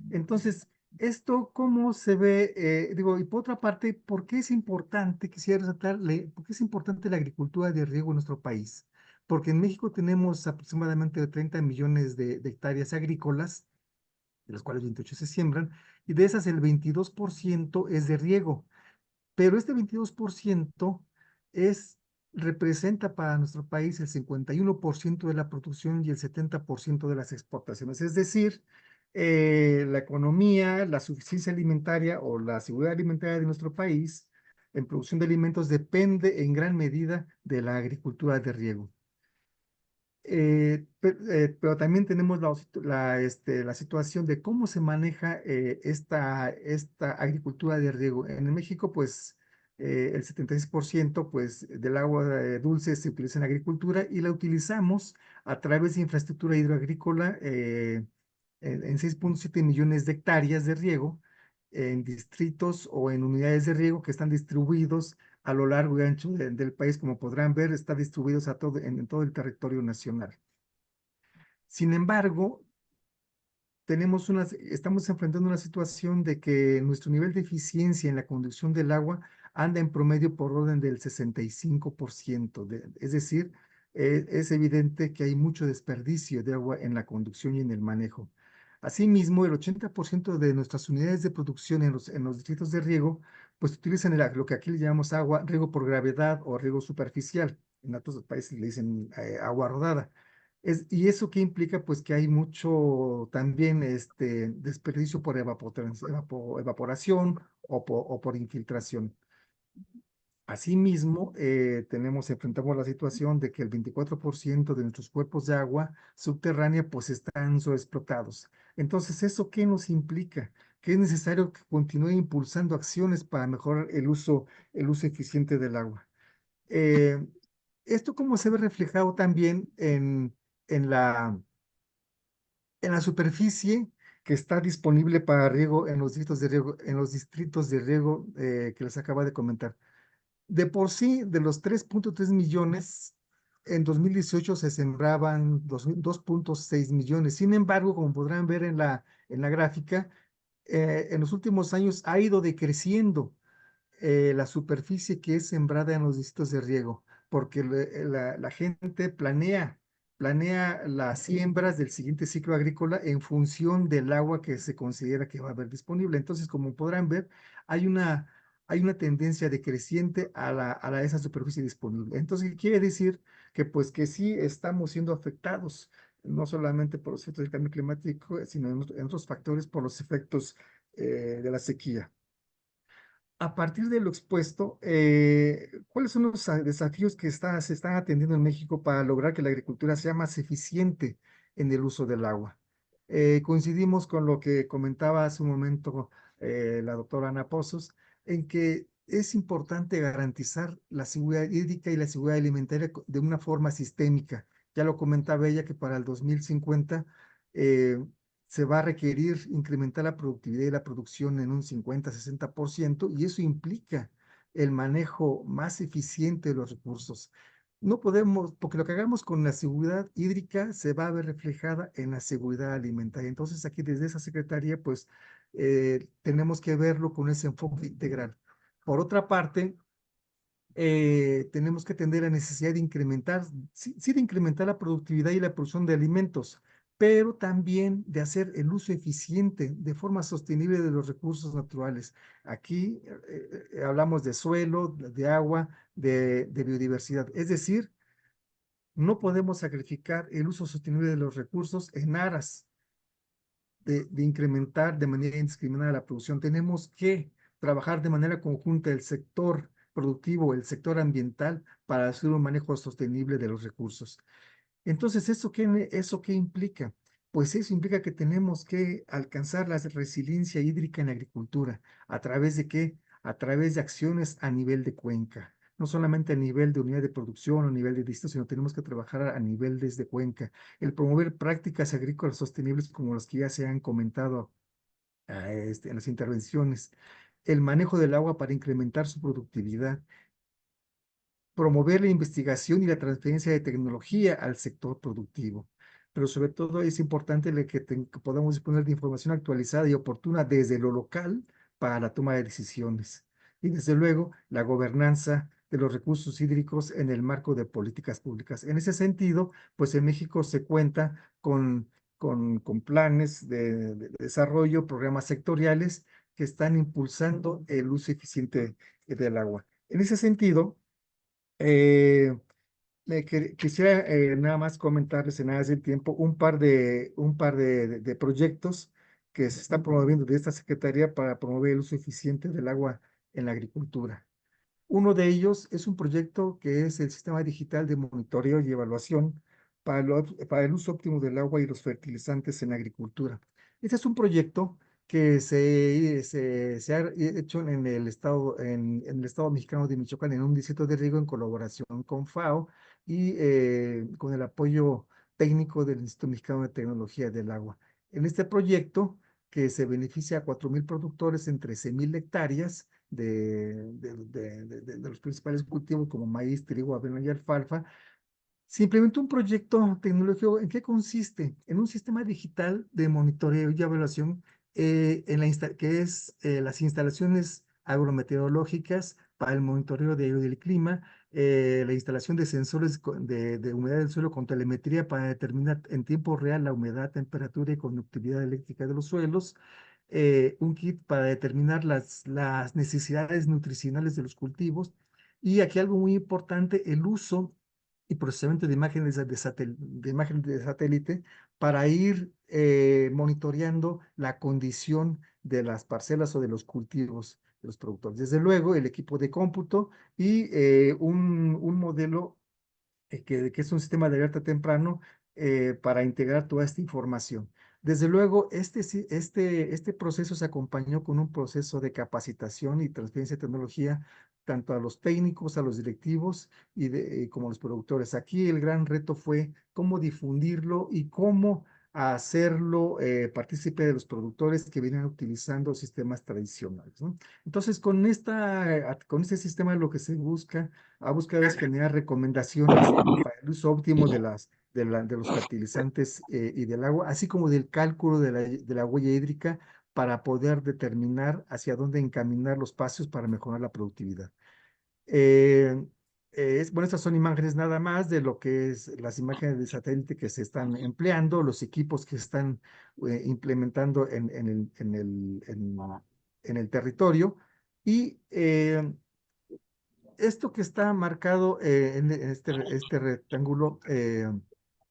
Entonces, ¿esto cómo se ve? Digo, y por otra parte, ¿por qué es importante, quisiera resaltarle, por qué es importante la agricultura de riego en nuestro país? Porque en México tenemos aproximadamente 30 millones de hectáreas agrícolas, de las cuales 28 se siembran, y de esas el 22% es de riego. Pero este 22% es, representa para nuestro país el 51% de la producción y el 70% de las exportaciones. Es decir, la economía, la suficiencia alimentaria o la seguridad alimentaria de nuestro país en producción de alimentos depende en gran medida de la agricultura de riego. Pero también tenemos la situación de cómo se maneja esta agricultura de riego. En México, pues el 76% pues, del agua dulce se utiliza en la agricultura y la utilizamos a través de infraestructura hidroagrícola en 6.7 millones de hectáreas de riego en distritos o en unidades de riego que están distribuidos a lo largo y ancho del país. Como podrán ver, está distribuidos en todo el territorio nacional. Sin embargo, estamos enfrentando una situación de que nuestro nivel de eficiencia en la conducción del agua anda en promedio por orden del 65%. Es decir, es evidente que hay mucho desperdicio de agua en la conducción y en el manejo. Asimismo, el 80% de nuestras unidades de producción en los distritos de riego, pues utilizan lo que aquí le llamamos agua, riego por gravedad o riego superficial. En otros países le dicen agua rodada. ¿Y eso qué implica? Pues que hay mucho también desperdicio por evaporación o por infiltración. Asimismo, enfrentamos la situación de que el 24% de nuestros cuerpos de agua subterránea pues están sobreexplotados. Entonces, ¿eso qué nos implica? Que es necesario que continúe impulsando acciones para mejorar el uso eficiente del agua. Esto como se ve reflejado también en la superficie que está disponible para riego en los distritos de riego que les acaba de comentar. De por sí, de los 3.3 millones, en 2018 se sembraban 2.6 millones. Sin embargo, como podrán ver en la gráfica, en los últimos años ha ido decreciendo la superficie que es sembrada en los distritos de riego, porque la gente planea las siembras del siguiente ciclo agrícola en función del agua que se considera que va a haber disponible. Entonces, como podrán ver, hay una, hay una tendencia decreciente a esa superficie disponible. Entonces, ¿qué quiere decir? Que pues que sí estamos siendo afectados, no solamente por los efectos del cambio climático, sino en otros factores por los efectos de la sequía. A partir de lo expuesto, ¿cuáles son los desafíos que se están atendiendo en México para lograr que la agricultura sea más eficiente en el uso del agua? Coincidimos con lo que comentaba hace un momento la doctora Ana Pozos, en que es importante garantizar la seguridad hídrica y la seguridad alimentaria de una forma sistémica. Ya lo comentaba ella que para el 2050 se va a requerir incrementar la productividad y la producción en un 50-60%, y eso implica el manejo más eficiente de los recursos. No podemos, porque lo que hagamos con la seguridad hídrica se va a ver reflejada en la seguridad alimentaria. Entonces, aquí desde esa secretaría, pues, tenemos que verlo con ese enfoque integral. Por otra parte, tenemos que atender la necesidad de incrementar, sí de incrementar la productividad y la producción de alimentos, pero también de hacer el uso eficiente de forma sostenible de los recursos naturales. Aquí hablamos de suelo, de agua, de biodiversidad. Es decir, no podemos sacrificar el uso sostenible de los recursos en aras de incrementar de manera indiscriminada la producción. Tenemos que trabajar de manera conjunta el sector productivo, el sector ambiental, para hacer un manejo sostenible de los recursos. Entonces, ¿eso qué implica? Pues eso implica que tenemos que alcanzar la resiliencia hídrica en la agricultura. ¿A través de qué? A través de acciones a nivel de cuenca. No solamente a nivel de unidad de producción o a nivel de distrito, sino tenemos que trabajar a nivel desde cuenca. El promover prácticas agrícolas sostenibles como las que ya se han comentado en las intervenciones. El manejo del agua para incrementar su productividad. Promover la investigación y la transferencia de tecnología al sector productivo. Pero sobre todo es importante que podamos disponer de información actualizada y oportuna desde lo local para la toma de decisiones. Y desde luego, la gobernanza de los recursos hídricos en el marco de políticas públicas. En ese sentido, pues en México se cuenta con planes de desarrollo, programas sectoriales que están impulsando el uso eficiente del agua. En ese sentido, quisiera nada más comentarles en nada del tiempo un par de proyectos que se están promoviendo de esta Secretaría para promover el uso eficiente del agua en la agricultura. Uno de ellos es un proyecto que es el Sistema Digital de Monitoreo y Evaluación para el uso óptimo del agua y los fertilizantes en la agricultura. Este es un proyecto que se ha hecho en el estado mexicano de Michoacán, en un distrito de riego en colaboración con FAO y con el apoyo técnico del Instituto Mexicano de Tecnología del Agua. En este proyecto, que se beneficia a 4,000 productores en 13,000 hectáreas de los principales cultivos como maíz, trigo, avena y alfalfa, se implementó un proyecto tecnológico. ¿En qué consiste? En un sistema digital de monitoreo y evaluación que es las instalaciones agrometeorológicas para el monitoreo del clima, la instalación de sensores de humedad del suelo con telemetría para determinar en tiempo real la humedad, temperatura y conductividad eléctrica de los suelos, un kit para determinar las necesidades nutricionales de los cultivos, y aquí algo muy importante, el uso y procesamiento de imágenes de satélite para ir monitoreando la condición de las parcelas o de los cultivos de los productores. Desde luego, el equipo de cómputo y un modelo que es un sistema de alerta temprano para integrar toda esta información. Desde luego, este proceso se acompañó con un proceso de capacitación y transferencia de tecnología tanto a los técnicos, a los directivos como a los productores. Aquí el gran reto fue cómo difundirlo y cómo hacerlo partícipe de los productores que vienen utilizando sistemas tradicionales, ¿no? Entonces, con este sistema lo que se ha buscado es generar recomendaciones para el uso óptimo de los fertilizantes y del agua, así como del cálculo de la huella hídrica para poder determinar hacia dónde encaminar los pasos para mejorar la productividad. Eh, bueno, estas son imágenes nada más de lo que es las imágenes de satélite que se están empleando, los equipos que están implementando en el territorio. Y esto que está marcado en este rectángulo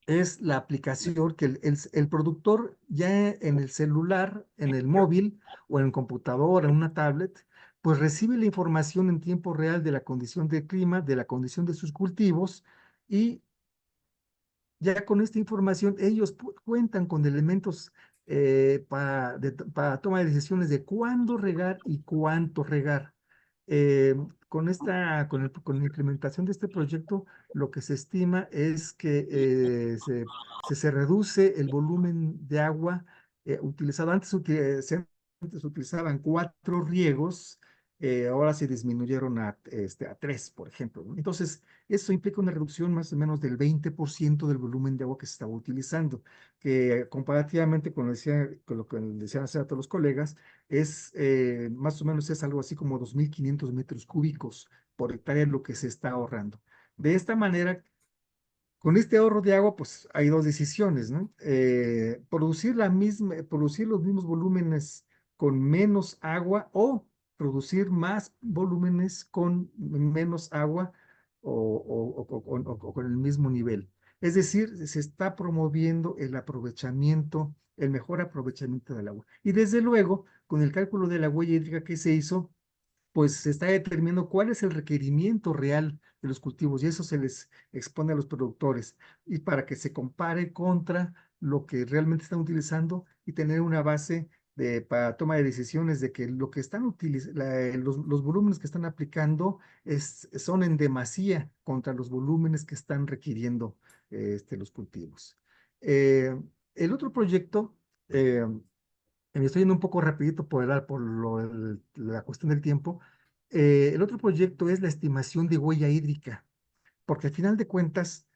es la aplicación que el productor ya en el celular, en el móvil o en el computador, en una tablet, pues recibe la información en tiempo real de la condición del clima, de la condición de sus cultivos, y ya con esta información ellos cuentan con elementos para toma de decisiones de cuándo regar y cuánto regar. Con la implementación de este proyecto, lo que se estima es que se reduce el volumen de agua utilizado. Antes utilizaban 4 riegos, ahora se disminuyeron a 3, por ejemplo, ¿no? Entonces, eso implica una reducción más o menos del 20% del volumen de agua que se estaba utilizando, que comparativamente con lo que decían hace rato los colegas, más o menos es algo así como 2.500 metros cúbicos por hectárea lo que se está ahorrando. De esta manera, con este ahorro de agua, pues hay dos decisiones, ¿no? Producir los mismos volúmenes con menos agua, o producir más volúmenes con menos agua o con el mismo nivel. Es decir, se está promoviendo el mejor aprovechamiento del agua. Y desde luego, con el cálculo de la huella hídrica que se hizo, pues se está determinando cuál es el requerimiento real de los cultivos, y eso se les expone a los productores, y para que se compare contra lo que realmente están utilizando y tener una base para toma de decisiones de que lo que están los volúmenes que están aplicando son en demasía contra los volúmenes que están requiriendo los cultivos. El otro proyecto, me estoy yendo un poco rapidito la cuestión del tiempo. El otro proyecto es la estimación de huella hídrica, porque al final de cuentas,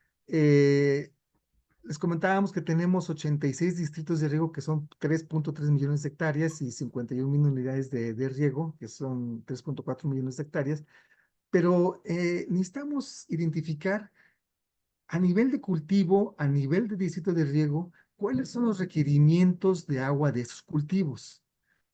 les comentábamos que tenemos 86 distritos de riego, que son 3.3 millones de hectáreas, y 51.000 unidades de riego, que son 3.4 millones de hectáreas, pero necesitamos identificar a nivel de cultivo, a nivel de distrito de riego, cuáles son los requerimientos de agua de esos cultivos,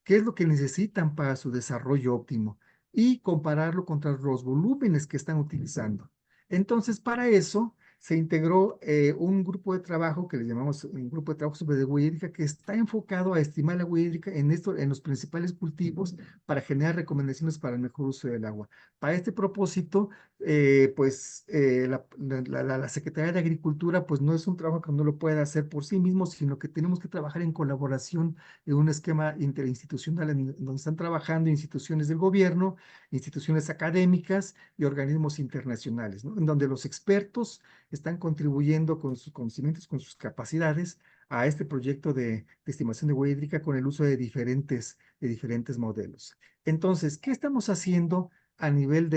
qué es lo que necesitan para su desarrollo óptimo, y compararlo contra los volúmenes que están utilizando. Entonces, para eso se integró un grupo de trabajo que le llamamos un grupo de trabajo sobre huella hídrica, que está enfocado a estimar la huella hídrica en los principales cultivos para generar recomendaciones para el mejor uso del agua. Para este propósito, la Secretaría de Agricultura, pues no es un trabajo que no lo pueda hacer por sí mismo, sino que tenemos que trabajar en colaboración en un esquema interinstitucional en donde están trabajando instituciones del gobierno, instituciones académicas y organismos internacionales, ¿no? En donde los expertos están contribuyendo con sus conocimientos, con sus capacidades a este proyecto de estimación de huella hídrica con el uso de diferentes modelos. Entonces, ¿qué estamos haciendo a nivel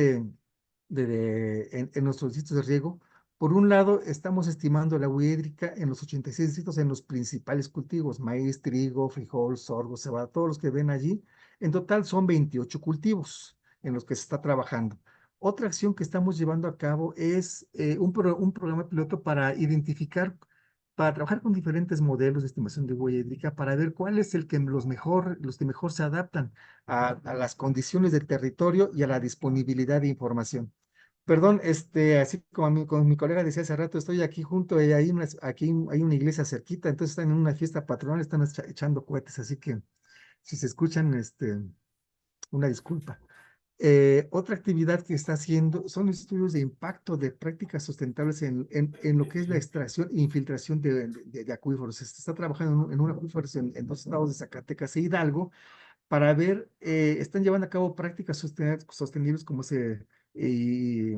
en nuestros distritos de riego? Por un lado, estamos estimando la huella hídrica en los 86 distritos en los principales cultivos: maíz, trigo, frijol, sorgo, cebada, todos los que ven allí. En total son 28 cultivos. en los que se está trabajando. Otra acción que estamos llevando a cabo es un programa piloto para identificar, para trabajar con diferentes modelos de estimación de huella hídrica para ver cuál es el que los que mejor se adaptan a las condiciones del territorio y a la disponibilidad de información. Perdón, así como con mi colega decía hace rato, estoy aquí junto y aquí hay una iglesia cerquita, entonces están en una fiesta patronal, están echando cohetes, así que si se escuchan, una disculpa. Otra actividad que está haciendo son estudios de impacto de prácticas sustentables en lo que es la extracción e infiltración de acuíferos. Se está trabajando en un acuífero en dos estados de Zacatecas e Hidalgo para ver, están llevando a cabo prácticas sostenibles eh,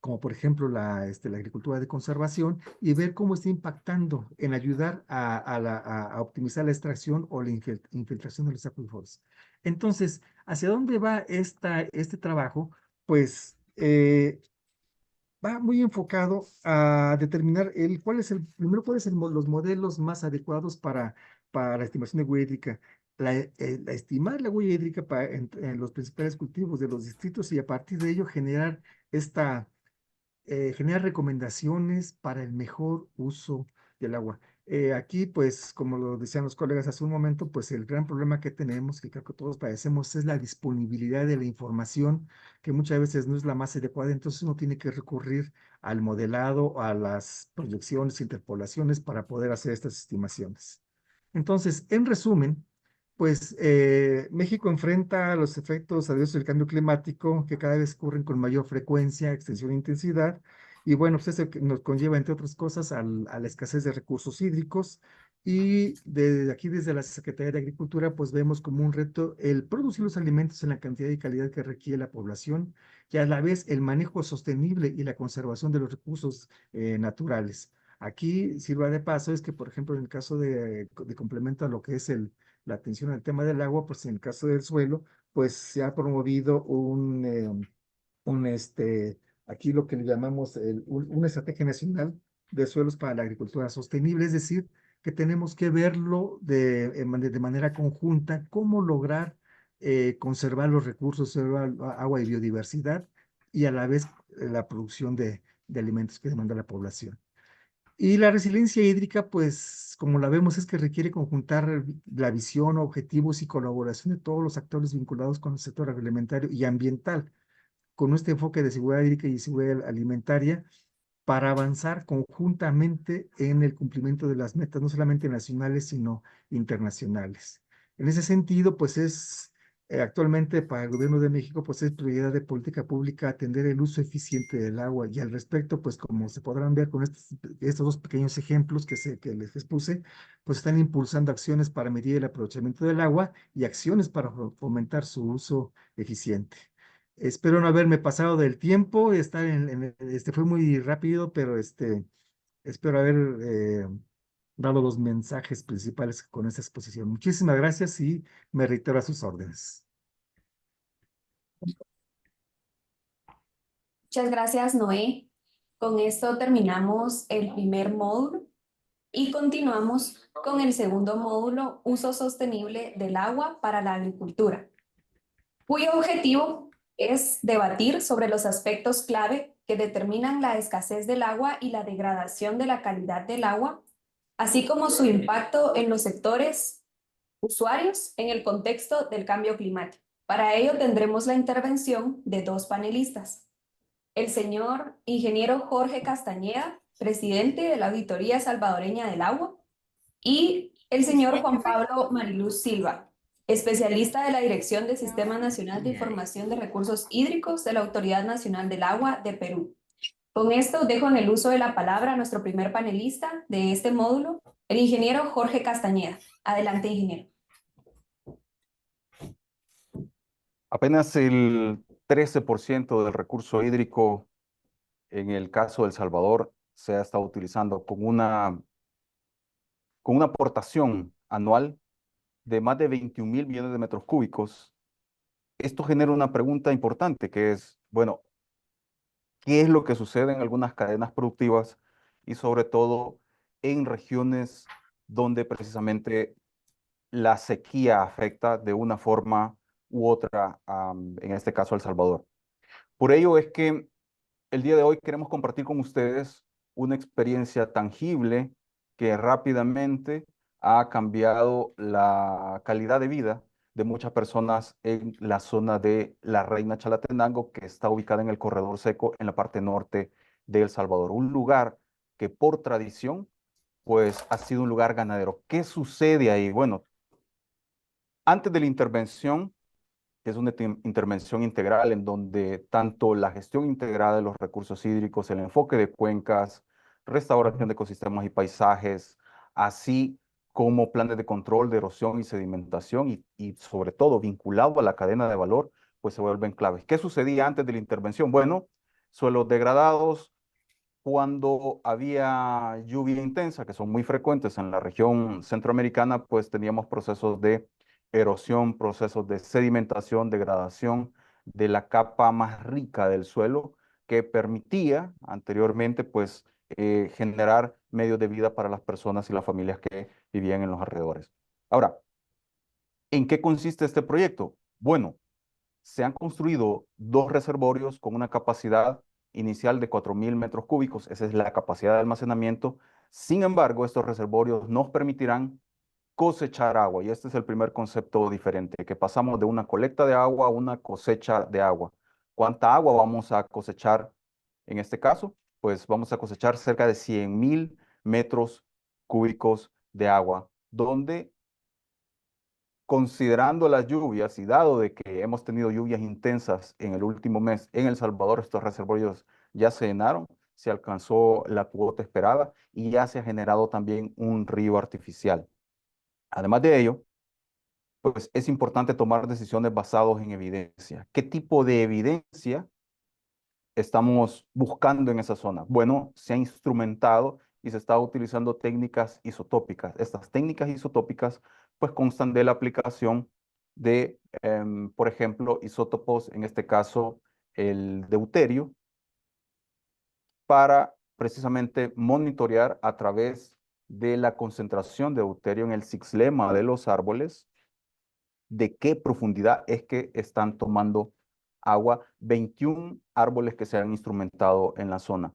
como por ejemplo la agricultura de conservación y ver cómo está impactando en ayudar a optimizar la extracción o la infiltración de los acuíferos. Entonces, ¿hacia dónde va este trabajo? Pues va muy enfocado a determinar cuáles son los modelos más adecuados para la estimación de huella hídrica. Estimar la huella hídrica en los principales cultivos de los distritos y a partir de ello generar recomendaciones para el mejor uso del agua. Aquí, pues, como lo decían los colegas hace un momento, pues el gran problema que tenemos, que creo que todos padecemos, es la disponibilidad de la información, que muchas veces no es la más adecuada, entonces uno tiene que recurrir al modelado, a las proyecciones, interpolaciones para poder hacer estas estimaciones. Entonces, en resumen, pues México enfrenta los efectos adversos del cambio climático que cada vez ocurren con mayor frecuencia, extensión e intensidad. Y bueno, pues eso nos conlleva, entre otras cosas, a la escasez de recursos hídricos. Y desde aquí, desde la Secretaría de Agricultura, pues vemos como un reto el producir los alimentos en la cantidad y calidad que requiere la población y a la vez el manejo sostenible y la conservación de los recursos naturales. Aquí, sirva de paso, es que, por ejemplo, en el caso de complemento a lo que es la atención al tema del agua, pues en el caso del suelo, pues se ha promovido aquí lo que le llamamos una estrategia nacional de suelos para la agricultura sostenible, es decir, que tenemos que verlo de manera conjunta, cómo lograr conservar los recursos, agua y biodiversidad, y a la vez la producción de alimentos que demanda la población. Y la resiliencia hídrica, pues, como la vemos, es que requiere conjuntar la visión, objetivos y colaboración de todos los actores vinculados con el sector agroalimentario y ambiental, con este enfoque de seguridad hídrica y seguridad alimentaria, para avanzar conjuntamente en el cumplimiento de las metas, no solamente nacionales, sino internacionales. En ese sentido, pues actualmente para el Gobierno de México, pues es prioridad de política pública atender el uso eficiente del agua. Y al respecto, pues como se podrán ver con estos dos pequeños ejemplos que les expuse, pues están impulsando acciones para medir el aprovechamiento del agua y acciones para fomentar su uso eficiente. Espero no haberme pasado del tiempo, fue muy rápido, pero espero haber dado los mensajes principales con esta exposición. Muchísimas gracias y me reitero a sus órdenes. Muchas gracias, Noé. Con esto terminamos el primer módulo y continuamos con el segundo módulo, uso sostenible del agua para la agricultura, cuyo objetivo es debatir sobre los aspectos clave que determinan la escasez del agua y la degradación de la calidad del agua, así como su impacto en los sectores usuarios en el contexto del cambio climático. Para ello tendremos la intervención de dos panelistas. El señor ingeniero Jorge Castañeda, presidente de la Auditoría Salvadoreña del Agua, y el señor Juan Pablo Mariluz Silva, especialista de la Dirección del Sistema Nacional de Información de Recursos Hídricos de la Autoridad Nacional del Agua de Perú. Con esto dejo en el uso de la palabra a nuestro primer panelista de este módulo, el ingeniero Jorge Castañeda. Adelante, ingeniero. Apenas el 13% del recurso hídrico en el caso de El Salvador se ha estado utilizando con una aportación anual de más de 21.000 millones de metros cúbicos. Esto genera una pregunta importante que es, bueno, ¿qué es lo que sucede en algunas cadenas productivas y sobre todo en regiones donde precisamente la sequía afecta de una forma u otra, en este caso El Salvador. Por ello es que el día de hoy queremos compartir con ustedes una experiencia tangible que rápidamente ha cambiado la calidad de vida de muchas personas en la zona de La Reina Chalatenango, que está ubicada en el Corredor Seco en la parte norte de El Salvador. Un lugar que por tradición, pues ha sido un lugar ganadero. ¿Qué sucede ahí? Bueno, antes de la intervención, que es una intervención integral en donde tanto la gestión integrada de los recursos hídricos, el enfoque de cuencas, restauración de ecosistemas y paisajes, así como planes de control de erosión y sedimentación y sobre todo vinculado a la cadena de valor, pues se vuelven claves. ¿Qué sucedía antes de la intervención? Bueno, suelos degradados, cuando había lluvia intensa, que son muy frecuentes en la región centroamericana, pues teníamos procesos de erosión, procesos de sedimentación, degradación de la capa más rica del suelo, que permitía anteriormente, pues, generar medios de vida para las personas y las familias que vivían en los alrededores. Ahora, ¿en qué consiste este proyecto? Bueno, se han construido 2 reservorios con una capacidad inicial de 4.000 metros cúbicos. Esa es la capacidad de almacenamiento. Sin embargo, estos reservorios nos permitirán cosechar agua. Y este es el primer concepto diferente, que pasamos de una colecta de agua a una cosecha de agua. ¿Cuánta agua vamos a cosechar en este caso? Pues vamos a cosechar cerca de 100.000 metros cúbicos de agua, donde considerando las lluvias y dado de que hemos tenido lluvias intensas en el último mes en El Salvador, estos reservorios ya se llenaron, se alcanzó la cuota esperada y ya se ha generado también un río artificial. Además de ello, pues es importante tomar decisiones basadas en evidencia. ¿Qué tipo de evidencia estamos buscando en esa zona? Bueno, se ha instrumentado y se está utilizando técnicas isotópicas. Estas técnicas isotópicas pues constan de la aplicación de, por ejemplo, isótopos, en este caso el deuterio, para precisamente monitorear a través de la concentración de deuterio en el xilema de los árboles de qué profundidad es que están tomando agua 21 árboles que se han instrumentado en la zona.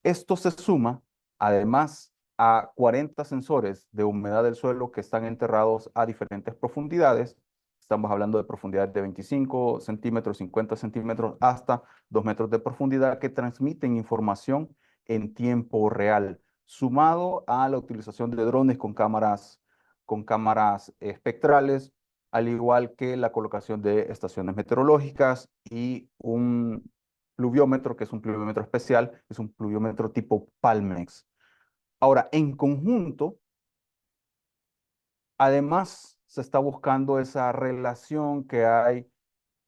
Esto se suma, además, a 40 sensores de humedad del suelo que están enterrados a diferentes profundidades. Estamos hablando de profundidades de 25 centímetros, 50 centímetros, hasta 2 metros de profundidad, que transmiten información en tiempo real, sumado a la utilización de drones con cámaras espectrales, al igual que la colocación de estaciones meteorológicas y un pluviómetro, que es un pluviómetro especial, es un pluviómetro tipo Palmex. Ahora, en conjunto, además, se está buscando esa relación que hay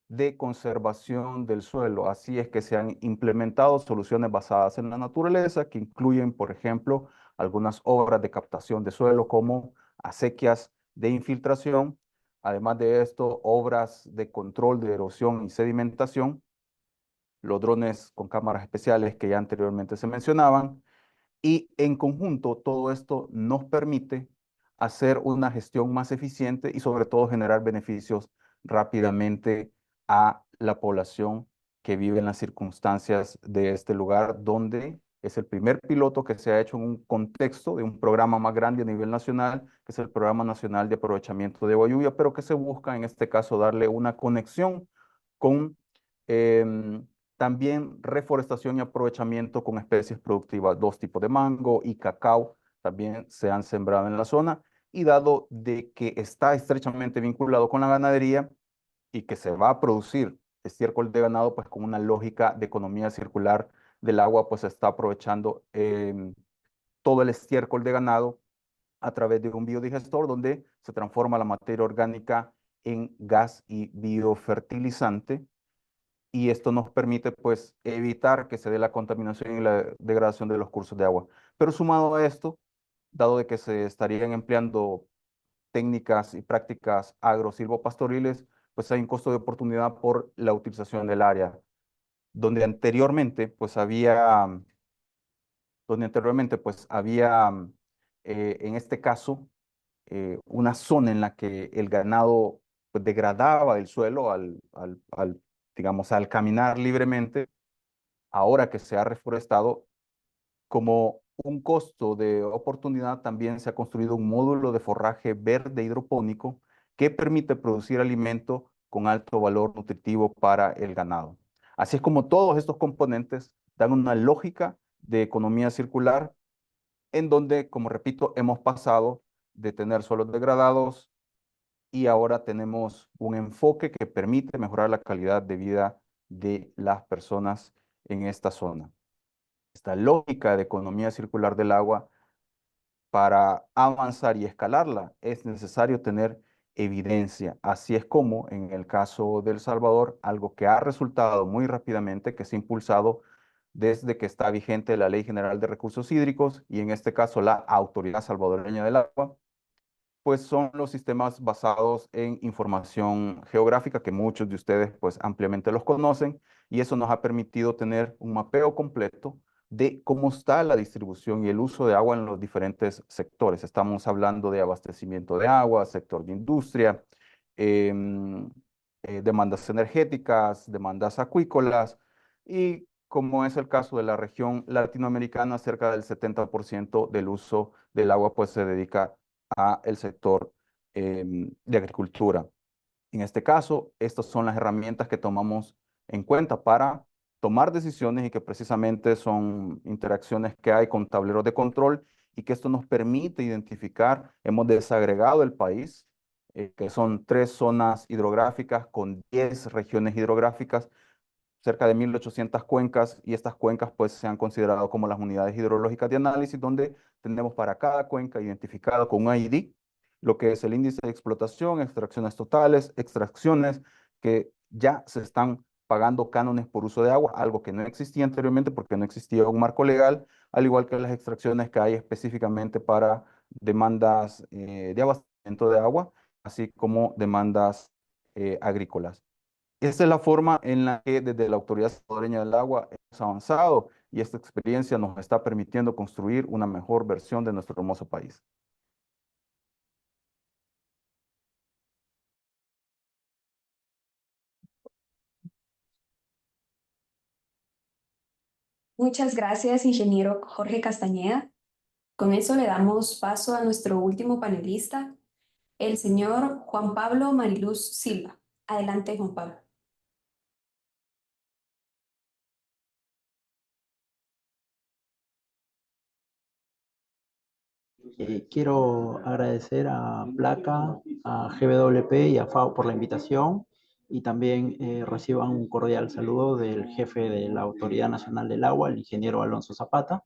de conservación del suelo. Así es que se han implementado soluciones basadas en la naturaleza que incluyen, por ejemplo, algunas obras de captación de suelo como acequias de infiltración. Además de esto, obras de control de erosión y sedimentación, los drones con cámaras especiales que ya anteriormente se mencionaban, y en conjunto todo esto nos permite hacer una gestión más eficiente y sobre todo generar beneficios rápidamente a la población que vive en las circunstancias de este lugar, donde es el primer piloto que se ha hecho en un contexto de un programa más grande a nivel nacional, que es el Programa Nacional de Aprovechamiento de Agua Lluvia, pero que se busca en este caso darle una conexión con también reforestación y aprovechamiento con especies productivas. 2 tipos de mango y cacao también se han sembrado en la zona, y dado de que está estrechamente vinculado con la ganadería y que se va a producir estiércol de ganado, pues con una lógica de economía circular del agua, pues se está aprovechando todo el estiércol de ganado a través de un biodigestor donde se transforma la materia orgánica en gas y biofertilizante, y esto nos permite pues evitar que se dé la contaminación y la degradación de los cursos de agua. Pero sumado a esto, dado de que se estarían empleando técnicas y prácticas agrosilvopastoriles, pues hay un costo de oportunidad por la utilización del área, donde anteriormente pues había en este caso, una zona en la que el ganado pues, degradaba el suelo digamos, al caminar libremente. Ahora que se ha reforestado, como un costo de oportunidad, también se ha construido un módulo de forraje verde hidropónico que permite producir alimento con alto valor nutritivo para el ganado. Así es como todos estos componentes dan una lógica de economía circular en donde, como repito, hemos pasado de tener suelos degradados y ahora tenemos un enfoque que permite mejorar la calidad de vida de las personas en esta zona. Esta lógica de economía circular del agua, para avanzar y escalarla, es necesario tener evidencia. Así es como en el caso de El Salvador, algo que ha resultado muy rápidamente, que se ha impulsado desde que está vigente la Ley General de Recursos Hídricos y en este caso la Autoridad Salvadoreña del Agua, pues son los sistemas basados en información geográfica, que muchos de ustedes pues ampliamente los conocen, y eso nos ha permitido tener un mapeo completo de cómo está la distribución y el uso de agua en los diferentes sectores. Estamos hablando de abastecimiento de agua, sector de industria, demandas energéticas, demandas acuícolas, y como es el caso de la región latinoamericana, cerca del 70% del uso del agua pues se dedica a el sector de agricultura. En este caso, estas son las herramientas que tomamos en cuenta para tomar decisiones y que precisamente son interacciones que hay con tableros de control y que esto nos permite identificar. Hemos desagregado el país, que son 3 zonas hidrográficas con 10 regiones hidrográficas, cerca de 1.800 cuencas, y estas cuencas pues se han considerado como las unidades hidrológicas de análisis, donde tenemos para cada cuenca identificado con un ID lo que es el índice de explotación, extracciones totales, extracciones que ya se están pagando cánones por uso de agua, algo que no existía anteriormente porque no existía un marco legal, al igual que las extracciones que hay específicamente para demandas de abastecimiento de agua, así como demandas agrícolas. Esta es la forma en la que desde la Autoridad Salvadoreña del Agua hemos avanzado, y esta experiencia nos está permitiendo construir una mejor versión de nuestro hermoso país. Muchas gracias, ingeniero Jorge Castañeda. Con eso le damos paso a nuestro último panelista, el señor Juan Pablo Mariluz Silva. Adelante, Juan Pablo. Quiero agradecer a Placa, a GWP y a FAO por la invitación, y también reciban un cordial saludo del jefe de la Autoridad Nacional del Agua, el ingeniero Alonso Zapata.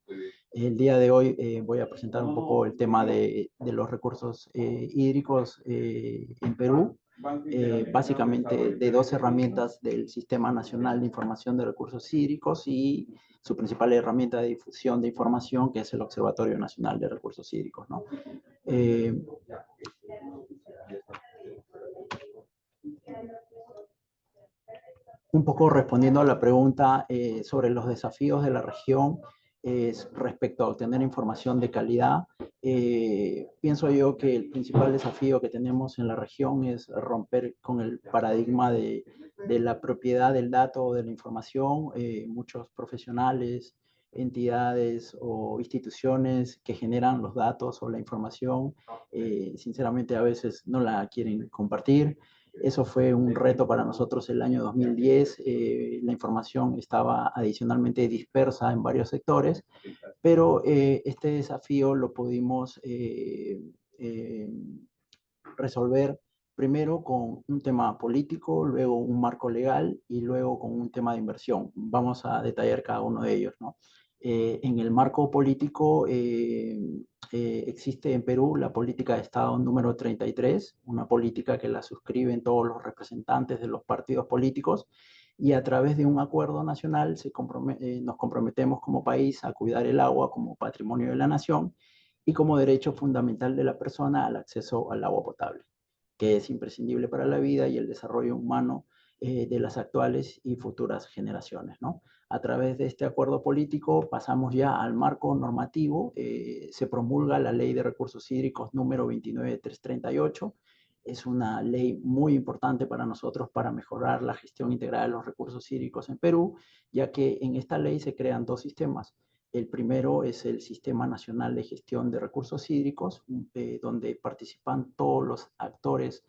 El día de hoy voy a presentar un poco el tema de los recursos hídricos en Perú, básicamente de 2 herramientas del Sistema Nacional de Información de Recursos Hídricos y su principal herramienta de difusión de información, que es el Observatorio Nacional de Recursos Hídricos, ¿no? Un poco respondiendo a la pregunta sobre los desafíos de la región respecto a obtener información de calidad, pienso yo que el principal desafío que tenemos en la región es romper con el paradigma de la propiedad del dato o de la información. Muchos profesionales, entidades o instituciones que generan los datos o la información, sinceramente a veces no la quieren compartir. Eso fue un reto para nosotros el año 2010. La información estaba adicionalmente dispersa en varios sectores, pero este desafío lo pudimos resolver primero con un tema político, luego un marco legal y luego con un tema de inversión. Vamos a detallar cada uno de ellos, ¿no? En el marco político existe en Perú la política de Estado número 33, una política que la suscriben todos los representantes de los partidos políticos, y a través de un acuerdo nacional nos comprometemos como país a cuidar el agua como patrimonio de la nación y como derecho fundamental de la persona al acceso al agua potable, que es imprescindible para la vida y el desarrollo humano de las actuales y futuras generaciones, ¿no? A través de este acuerdo político pasamos ya al marco normativo. Se promulga la Ley de Recursos Hídricos número 29338, es una ley muy importante para nosotros para mejorar la gestión integral de los recursos hídricos en Perú, ya que en esta ley se crean dos sistemas. El primero es el Sistema Nacional de Gestión de Recursos Hídricos, donde participan todos los actores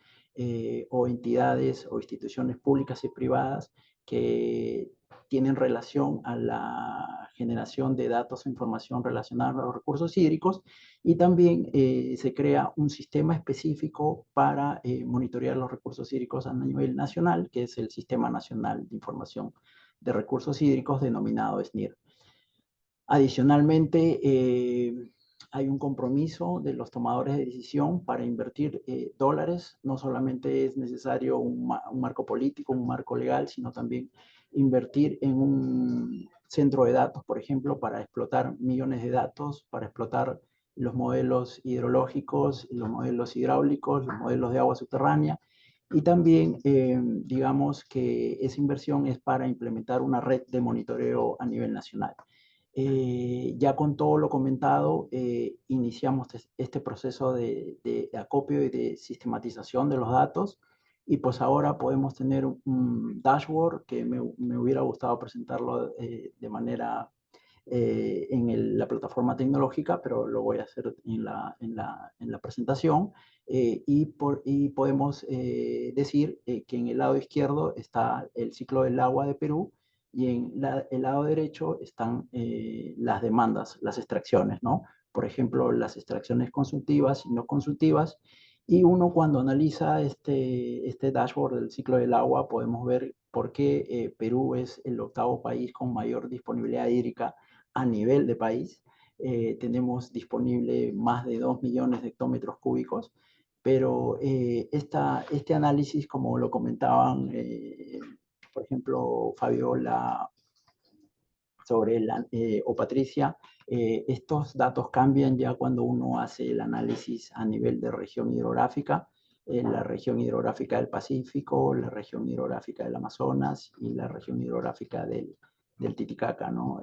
o entidades o instituciones públicas y privadas que tienen relación a la generación de datos e información relacionada a los recursos hídricos, y también se crea un sistema específico para monitorear los recursos hídricos a nivel nacional, que es el Sistema Nacional de Información de Recursos Hídricos, denominado SNIR. Adicionalmente, hay un compromiso de los tomadores de decisión para invertir dólares. No solamente es necesario un marco político, un marco legal, sino también invertir en un centro de datos, por ejemplo, para explotar millones de datos, para explotar los modelos hidrológicos, los modelos hidráulicos, los modelos de agua subterránea. Y también, digamos que esa inversión es para implementar una red de monitoreo a nivel nacional. Ya con todo lo comentado, iniciamos este proceso de acopio y de sistematización de los datos, y pues ahora podemos tener un dashboard que me hubiera gustado presentarlo de manera en la plataforma tecnológica, pero lo voy a hacer en la presentación. Y podemos decir que en el lado izquierdo está el ciclo del agua de Perú, y en el lado derecho están las demandas, las extracciones, ¿no? Por ejemplo, las extracciones consultivas y no consultivas. Y uno, cuando analiza este dashboard del ciclo del agua, podemos ver por qué Perú es el 8º país con mayor disponibilidad hídrica a nivel de país. Tenemos disponible más de 2 millones de hectómetros cúbicos, pero este análisis, como lo comentaban, por ejemplo, Fabiola o Patricia, estos datos cambian ya cuando uno hace el análisis a nivel de región hidrográfica, la región hidrográfica del Pacífico, la región hidrográfica del Amazonas y la región hidrográfica del Titicaca, ¿no?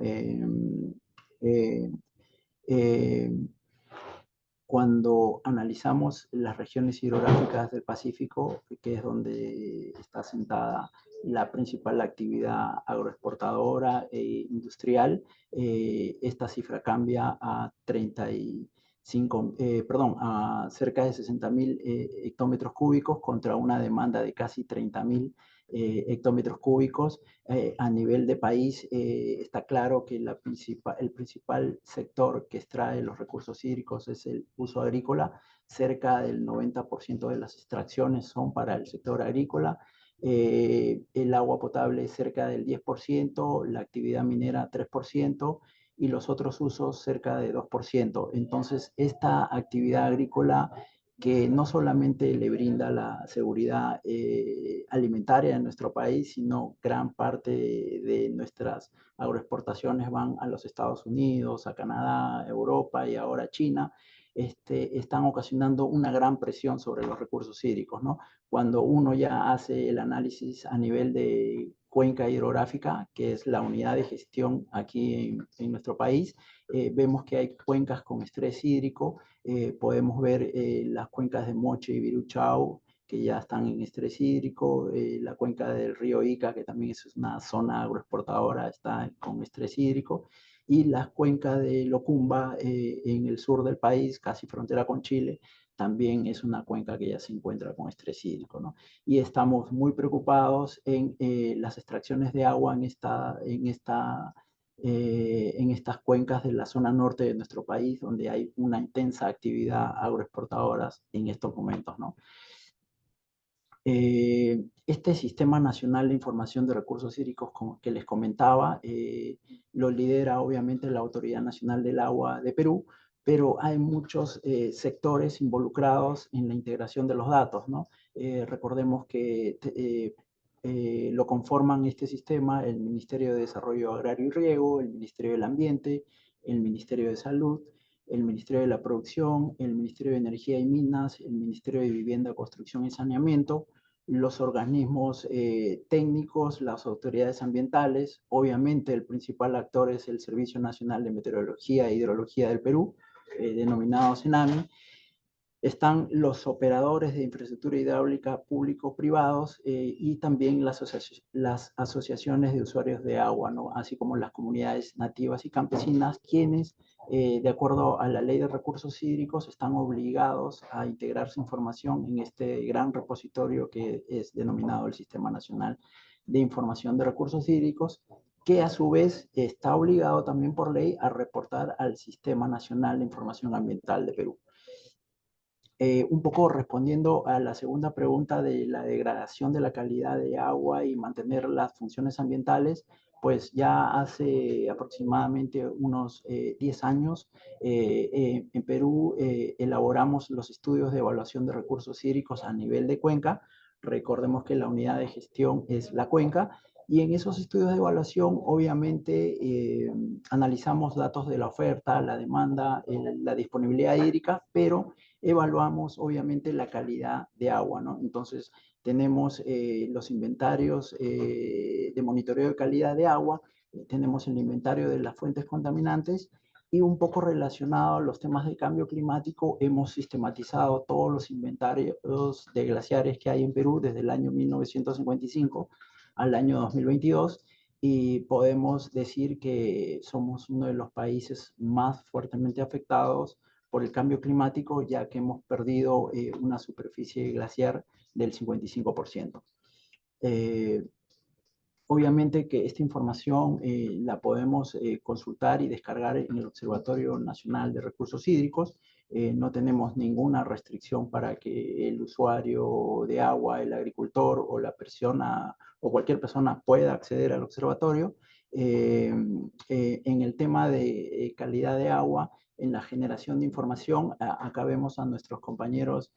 Cuando analizamos las regiones hidrográficas del Pacífico, que es donde está sentada la principal actividad agroexportadora e industrial, esta cifra cambia a a cerca de 60.000 hectómetros cúbicos contra una demanda de casi 30.000 hectómetros cúbicos. A nivel de país, está claro que el principal sector que extrae los recursos hídricos es el uso agrícola. Cerca del 90% de las extracciones son para el sector agrícola. El agua potable cerca del 10%, la actividad minera 3%, y los otros usos cerca de 2%. Entonces, esta actividad agrícola, que no solamente le brinda la seguridad alimentaria en nuestro país, sino gran parte de nuestras agroexportaciones van a los Estados Unidos, a Canadá, Europa y ahora China, están ocasionando una gran presión sobre los recursos hídricos, ¿no? Cuando uno ya hace el análisis a nivel de cuenca hidrográfica, que es la unidad de gestión aquí en nuestro país, vemos que hay cuencas con estrés hídrico. Podemos ver las cuencas de Moche y Viruchao, que ya están en estrés hídrico, la cuenca del río Ica, que también es una zona agroexportadora, está con estrés hídrico, y las cuencas de Locumba en el sur del país, casi frontera con Chile, también es una cuenca que ya se encuentra con estrés hídrico, ¿no? Y estamos muy preocupados en las extracciones de agua en estas cuencas de la zona norte de nuestro país, donde hay una intensa actividad agroexportadora en estos momentos, ¿no? Este Sistema Nacional de Información de Recursos Hídricos que les comentaba, lo lidera obviamente la Autoridad Nacional del Agua de Perú, pero hay muchos sectores involucrados en la integración de los datos, ¿no? Recordemos que lo conforman este sistema el Ministerio de Desarrollo Agrario y Riego, el Ministerio del Ambiente, el Ministerio de Salud, el Ministerio de la Producción, el Ministerio de Energía y Minas, el Ministerio de Vivienda, Construcción y Saneamiento, los organismos técnicos, las autoridades ambientales. Obviamente el principal actor es el Servicio Nacional de Meteorología e Hidrología del Perú, denominado SENAMI. Están los operadores de infraestructura hidráulica público-privados y también las asociaciones de usuarios de agua, ¿no? Así como las comunidades nativas y campesinas, quienes, de acuerdo a la Ley de Recursos Hídricos, están obligados a integrar su información en este gran repositorio que es denominado el Sistema Nacional de Información de Recursos Hídricos, que a su vez está obligado también por ley a reportar al Sistema Nacional de Información Ambiental de Perú. Un poco respondiendo a la segunda pregunta de la degradación de la calidad de agua y mantener las funciones ambientales, pues ya hace aproximadamente unos 10 años en Perú elaboramos los estudios de evaluación de recursos hídricos a nivel de cuenca. Recordemos que la unidad de gestión es la cuenca. Y en esos estudios de evaluación, obviamente, analizamos datos de la oferta, la demanda, la disponibilidad hídrica, pero evaluamos obviamente la calidad de agua, ¿no? Entonces tenemos los inventarios de monitoreo de calidad de agua, tenemos el inventario de las fuentes contaminantes y un poco relacionado a los temas de cambio climático, hemos sistematizado todos los inventarios de glaciares que hay en Perú desde el año 1955 al año 2022 y podemos decir que somos uno de los países más fuertemente afectados por el cambio climático, ya que hemos perdido una superficie glaciar del 55%. Obviamente que esta información la podemos consultar y descargar en el Observatorio Nacional de Recursos Hídricos. No tenemos ninguna restricción para que el usuario de agua, el agricultor o la persona o cualquier persona pueda acceder al observatorio. En el tema de calidad de agua, en la generación de información, acá vemos a nuestros compañeros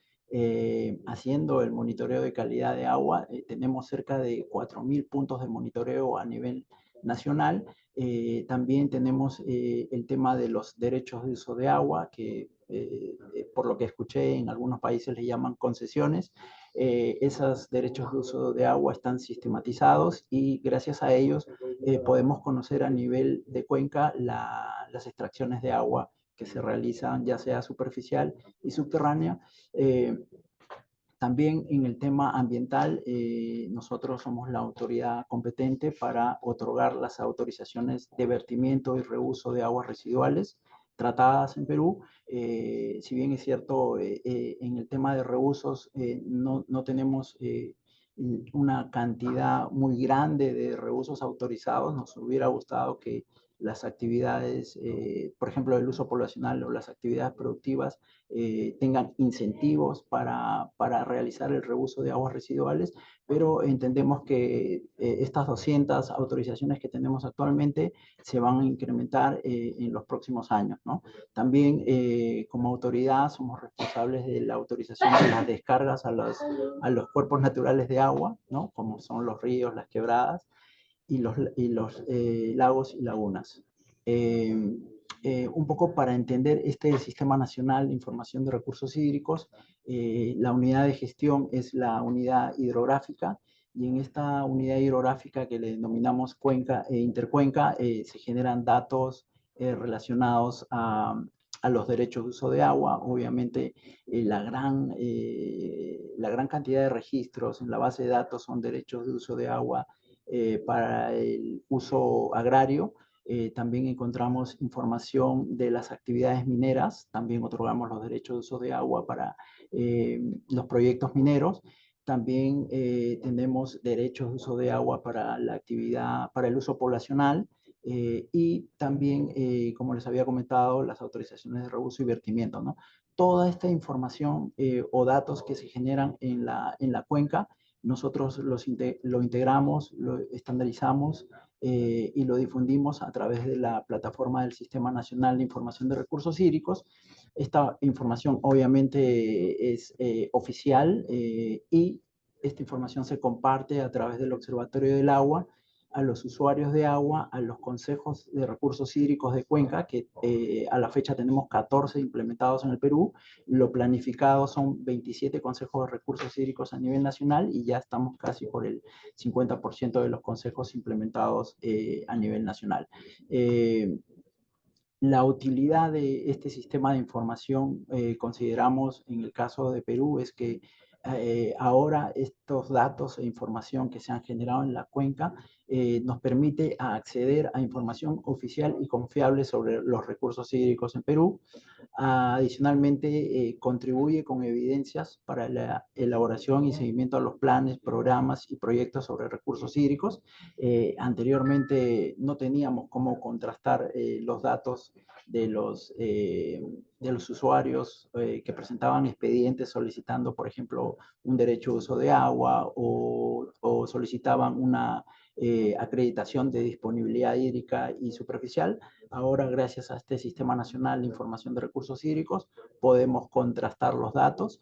haciendo el monitoreo de calidad de agua. Tenemos cerca de 4.000 puntos de monitoreo a nivel nacional. También tenemos el tema de los derechos de uso de agua, que por lo que escuché en algunos países le llaman concesiones. Esos derechos de uso de agua están sistematizados y gracias a ellos podemos conocer a nivel de cuenca las extracciones de agua que se realizan ya sea superficial y subterránea. También en el tema ambiental, nosotros somos la autoridad competente para otorgar las autorizaciones de vertimiento y reuso de aguas residuales tratadas en Perú. Si bien es cierto, en el tema de reusos no tenemos una cantidad muy grande de reusos autorizados. Nos hubiera gustado que las actividades, por ejemplo, el uso poblacional o las actividades productivas tengan incentivos para realizar el reuso de aguas residuales, pero entendemos que estas 200 autorizaciones que tenemos actualmente se van a incrementar en los próximos años, ¿no? También como autoridad somos responsables de la autorización de las descargas a los cuerpos naturales de agua, ¿no? Como son los ríos, las quebradas, y los lagos y lagunas. Un poco para entender este Sistema Nacional de Información de Recursos Hídricos, la unidad de gestión es la unidad hidrográfica y en esta unidad hidrográfica que le denominamos cuenca e intercuenca se generan datos relacionados a los derechos de uso de agua. Obviamente la gran cantidad de registros en la base de datos son derechos de uso de agua para el uso agrario. También encontramos información de las actividades mineras, también otorgamos los derechos de uso de agua para los proyectos mineros. También tenemos derechos de uso de agua para la actividad, para el uso poblacional y también, como les había comentado, las autorizaciones de reuso y vertimiento, ¿no? Toda esta información o datos que se generan en la cuenca, nosotros lo integramos, lo estandarizamos y lo difundimos a través de la plataforma del Sistema Nacional de Información de Recursos Hídricos. Esta información obviamente es oficial y esta información se comparte a través del Observatorio del Agua, a los usuarios de agua, a los consejos de recursos hídricos de Cuenca, que a la fecha tenemos 14 implementados en el Perú. Lo planificado son 27 consejos de recursos hídricos a nivel nacional y ya estamos casi por el 50% de los consejos implementados a nivel nacional. La utilidad de este sistema de información, consideramos en el caso de Perú, es que ahora estos datos e información que se han generado en la cuenca nos permite acceder a información oficial y confiable sobre los recursos hídricos en Perú. Adicionalmente, contribuye con evidencias para la elaboración y seguimiento a los planes, programas y proyectos sobre recursos hídricos. Anteriormente no teníamos cómo contrastar los datos de los usuarios que presentaban expedientes solicitando, por ejemplo, un derecho de uso de agua o solicitaban una acreditación de disponibilidad hídrica y superficial. Ahora, gracias a este Sistema Nacional de Información de Recursos Hídricos, podemos contrastar los datos.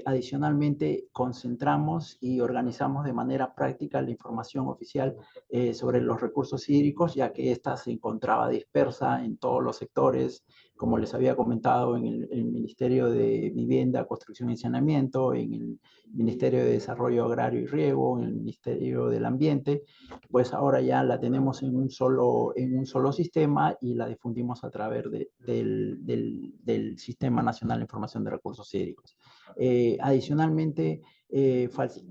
Adicionalmente, concentramos y organizamos de manera práctica la información oficial sobre los recursos hídricos, ya que ésta se encontraba dispersa en todos los sectores, como les había comentado, en el Ministerio de Vivienda, Construcción y Saneamiento, en el Ministerio de Desarrollo Agrario y Riego, en el Ministerio del Ambiente. Pues ahora ya la tenemos en un solo sistema y la difundimos a través del Sistema Nacional de Información de Recursos Hídricos. Adicionalmente,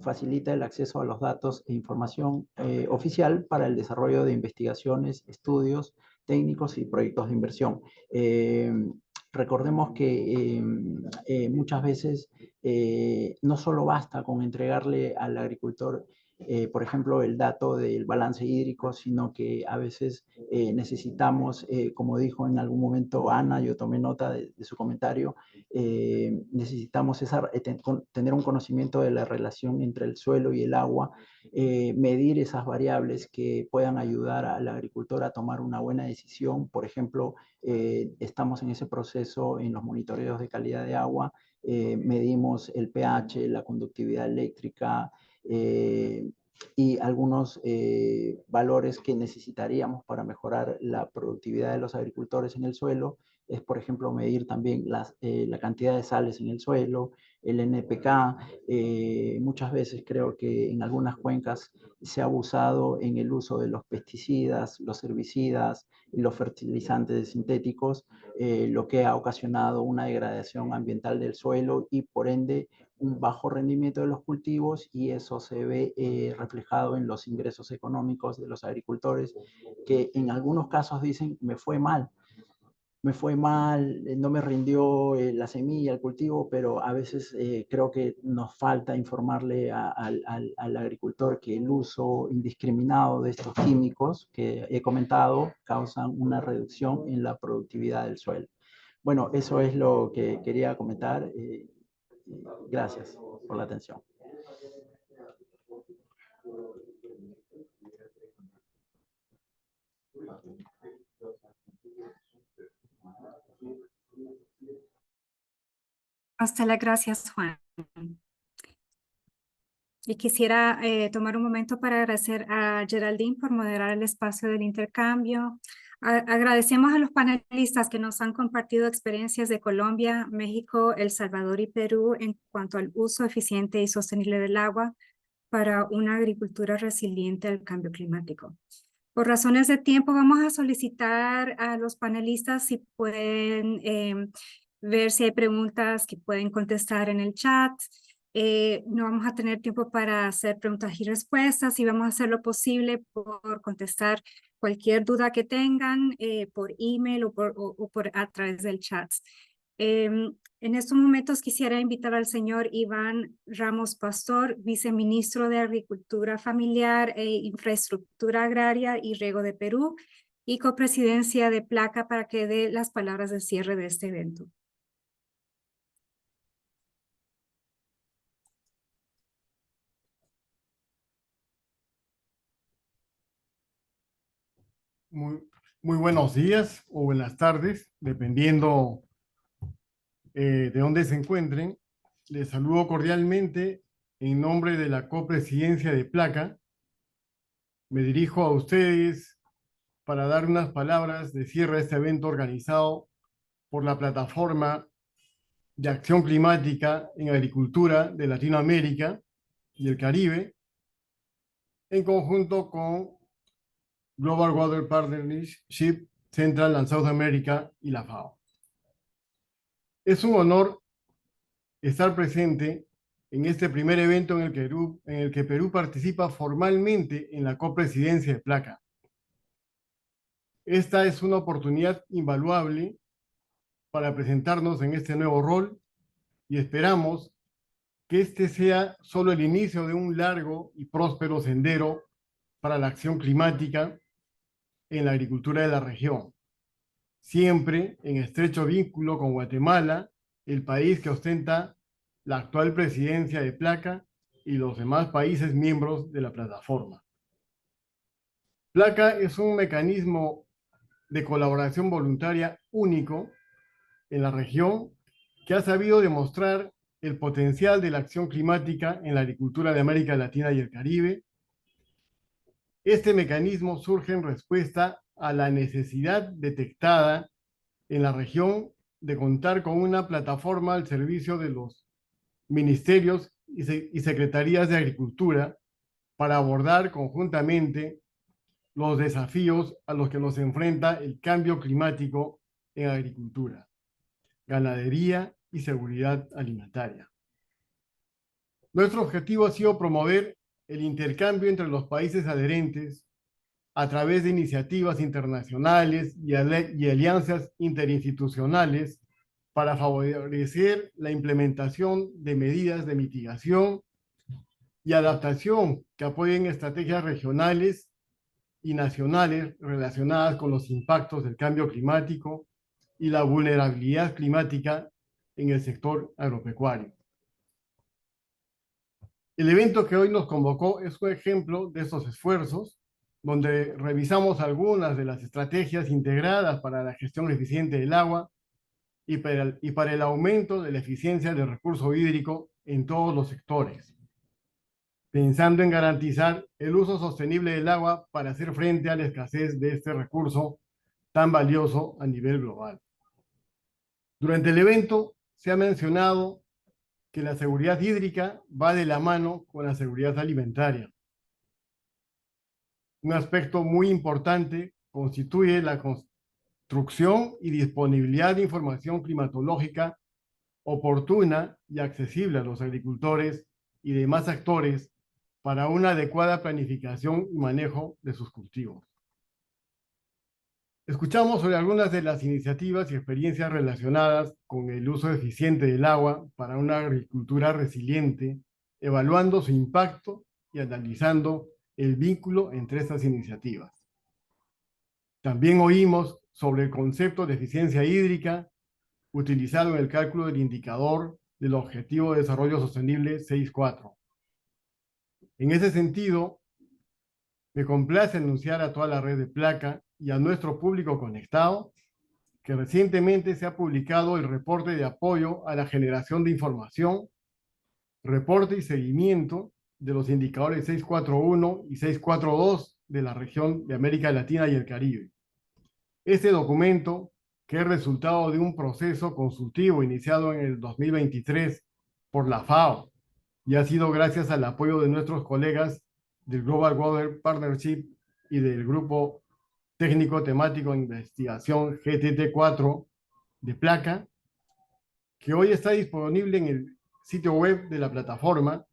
facilita el acceso a los datos e información oficial para el desarrollo de investigaciones, estudios técnicos y proyectos de inversión. Recordemos que muchas veces no solo basta con entregarle al agricultor, por ejemplo, el dato del balance hídrico, sino que a veces necesitamos, como dijo en algún momento Ana, yo tomé nota de su comentario, necesitamos tener un conocimiento de la relación entre el suelo y el agua, medir esas variables que puedan ayudar al agricultor a tomar una buena decisión. Por ejemplo, estamos en ese proceso en los monitoreos de calidad de agua, medimos el pH, la conductividad eléctrica, y algunos valores que necesitaríamos para mejorar la productividad de los agricultores en el suelo. Es, por ejemplo, medir también la cantidad de sales en el suelo, el NPK. Muchas veces creo que en algunas cuencas se ha abusado en el uso de los pesticidas, los herbicidas y los fertilizantes sintéticos, lo que ha ocasionado una degradación ambiental del suelo y, por ende, un bajo rendimiento de los cultivos, y eso se ve reflejado en los ingresos económicos de los agricultores, que en algunos casos dicen, me fue mal, no me rindió la semilla, el cultivo, pero a veces creo que nos falta informarle al agricultor que el uso indiscriminado de estos químicos que he comentado causan una reducción en la productividad del suelo. Bueno, eso es lo que quería comentar. Gracias por la atención. Hasta las gracias, Juan. Y quisiera tomar un momento para agradecer a Geraldine por moderar el espacio del intercambio. Agradecemos a los panelistas que nos han compartido experiencias de Colombia, México, El Salvador y Perú en cuanto al uso eficiente y sostenible del agua para una agricultura resiliente al cambio climático. Por razones de tiempo, vamos a solicitar a los panelistas si pueden ver si hay preguntas que pueden contestar en el chat. No vamos a tener tiempo para hacer preguntas y respuestas y vamos a hacer lo posible por contestar cualquier duda que tengan por email o a través del chat. En estos momentos quisiera invitar al señor Iván Ramos Pastor, viceministro de Agricultura Familiar e Infraestructura Agraria y Riego de Perú y copresidencia de Placa, para que dé las palabras de cierre de este evento. Muy buenos días o buenas tardes, dependiendo de dónde se encuentren. Les saludo cordialmente en nombre de la copresidencia de Placa. Me dirijo a ustedes para dar unas palabras de cierre a este evento organizado por la Plataforma de Acción Climática en Agricultura de Latinoamérica y el Caribe, en conjunto con Global Water Partnership Central and South America y la FAO. Es un honor estar presente en este primer evento en el que Perú participa formalmente en la copresidencia de Placa. Esta es una oportunidad invaluable para presentarnos en este nuevo rol y esperamos que este sea solo el inicio de un largo y próspero sendero para la acción climática en la agricultura de la región, siempre en estrecho vínculo con Guatemala, el país que ostenta la actual presidencia de Placa y los demás países miembros de la plataforma. Placa es un mecanismo de colaboración voluntaria único en la región que ha sabido demostrar el potencial de la acción climática en la agricultura de América Latina y el Caribe. Este mecanismo surge en respuesta a la necesidad detectada en la región de contar con una plataforma al servicio de los ministerios y secretarías de Agricultura para abordar conjuntamente los desafíos a los que nos enfrenta el cambio climático en agricultura, ganadería y seguridad alimentaria. Nuestro objetivo ha sido promover el intercambio entre los países adherentes a través de iniciativas internacionales y alianzas interinstitucionales para favorecer la implementación de medidas de mitigación y adaptación que apoyen estrategias regionales y nacionales relacionadas con los impactos del cambio climático y la vulnerabilidad climática en el sector agropecuario. El evento que hoy nos convocó es un ejemplo de estos esfuerzos, donde revisamos algunas de las estrategias integradas para la gestión eficiente del agua y para el aumento de la eficiencia del recurso hídrico en todos los sectores, pensando en garantizar el uso sostenible del agua para hacer frente a la escasez de este recurso tan valioso a nivel global. Durante el evento se ha mencionado que la seguridad hídrica va de la mano con la seguridad alimentaria. Un aspecto muy importante constituye la construcción y disponibilidad de información climatológica oportuna y accesible a los agricultores y demás actores para una adecuada planificación y manejo de sus cultivos. Escuchamos sobre algunas de las iniciativas y experiencias relacionadas con el uso eficiente del agua para una agricultura resiliente, evaluando su impacto y analizando el vínculo entre estas iniciativas. También oímos sobre el concepto de eficiencia hídrica utilizado en el cálculo del indicador del Objetivo de Desarrollo Sostenible 6.4. En ese sentido, me complace anunciar a toda la red de Placa y a nuestro público conectado que recientemente se ha publicado el reporte de apoyo a la generación de información, reporte y seguimiento de los indicadores 641 y 642 de la región de América Latina y el Caribe. Este documento, que es resultado de un proceso consultivo iniciado en el 2023 por la FAO y ha sido gracias al apoyo de nuestros colegas del Global Water Partnership y del Grupo Técnico Temático de Investigación GTT4 de Placa, que hoy está disponible en el sitio web de la plataforma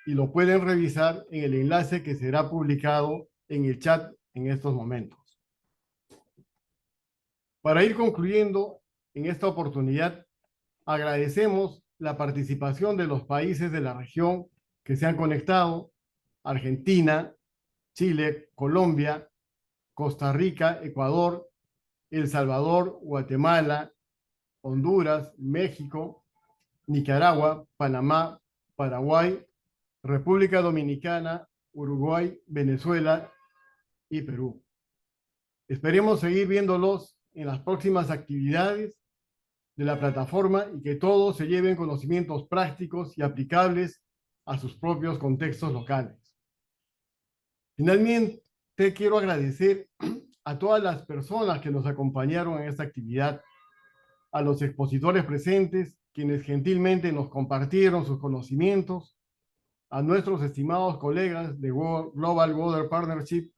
y lo pueden revisar en el enlace que será publicado en el chat en estos momentos. Para ir concluyendo en esta oportunidad, agradecemos la participación de los países de la región que se han conectado: Argentina, Chile, Colombia, Costa Rica, Ecuador, El Salvador, Guatemala, Honduras, México, Nicaragua, Panamá, Paraguay, República Dominicana, Uruguay, Venezuela y Perú. Esperemos seguir viéndolos en las próximas actividades de la plataforma y que todos se lleven conocimientos prácticos y aplicables a sus propios contextos locales. Finalmente, quiero agradecer a todas las personas que nos acompañaron en esta actividad, a los expositores presentes, quienes gentilmente nos compartieron sus conocimientos, a nuestros estimados colegas de Global Water Partnership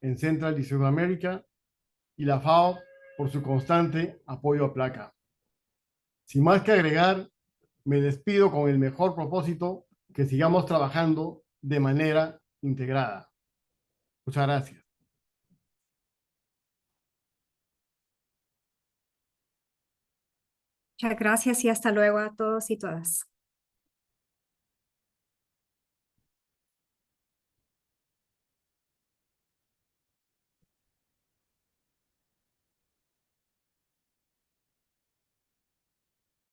en Central y Sudamérica, y la FAO por su constante apoyo a Placa. Sin más que agregar, me despido con el mejor propósito, que sigamos trabajando de manera integrada. Muchas gracias. Muchas gracias y hasta luego a todos y todas.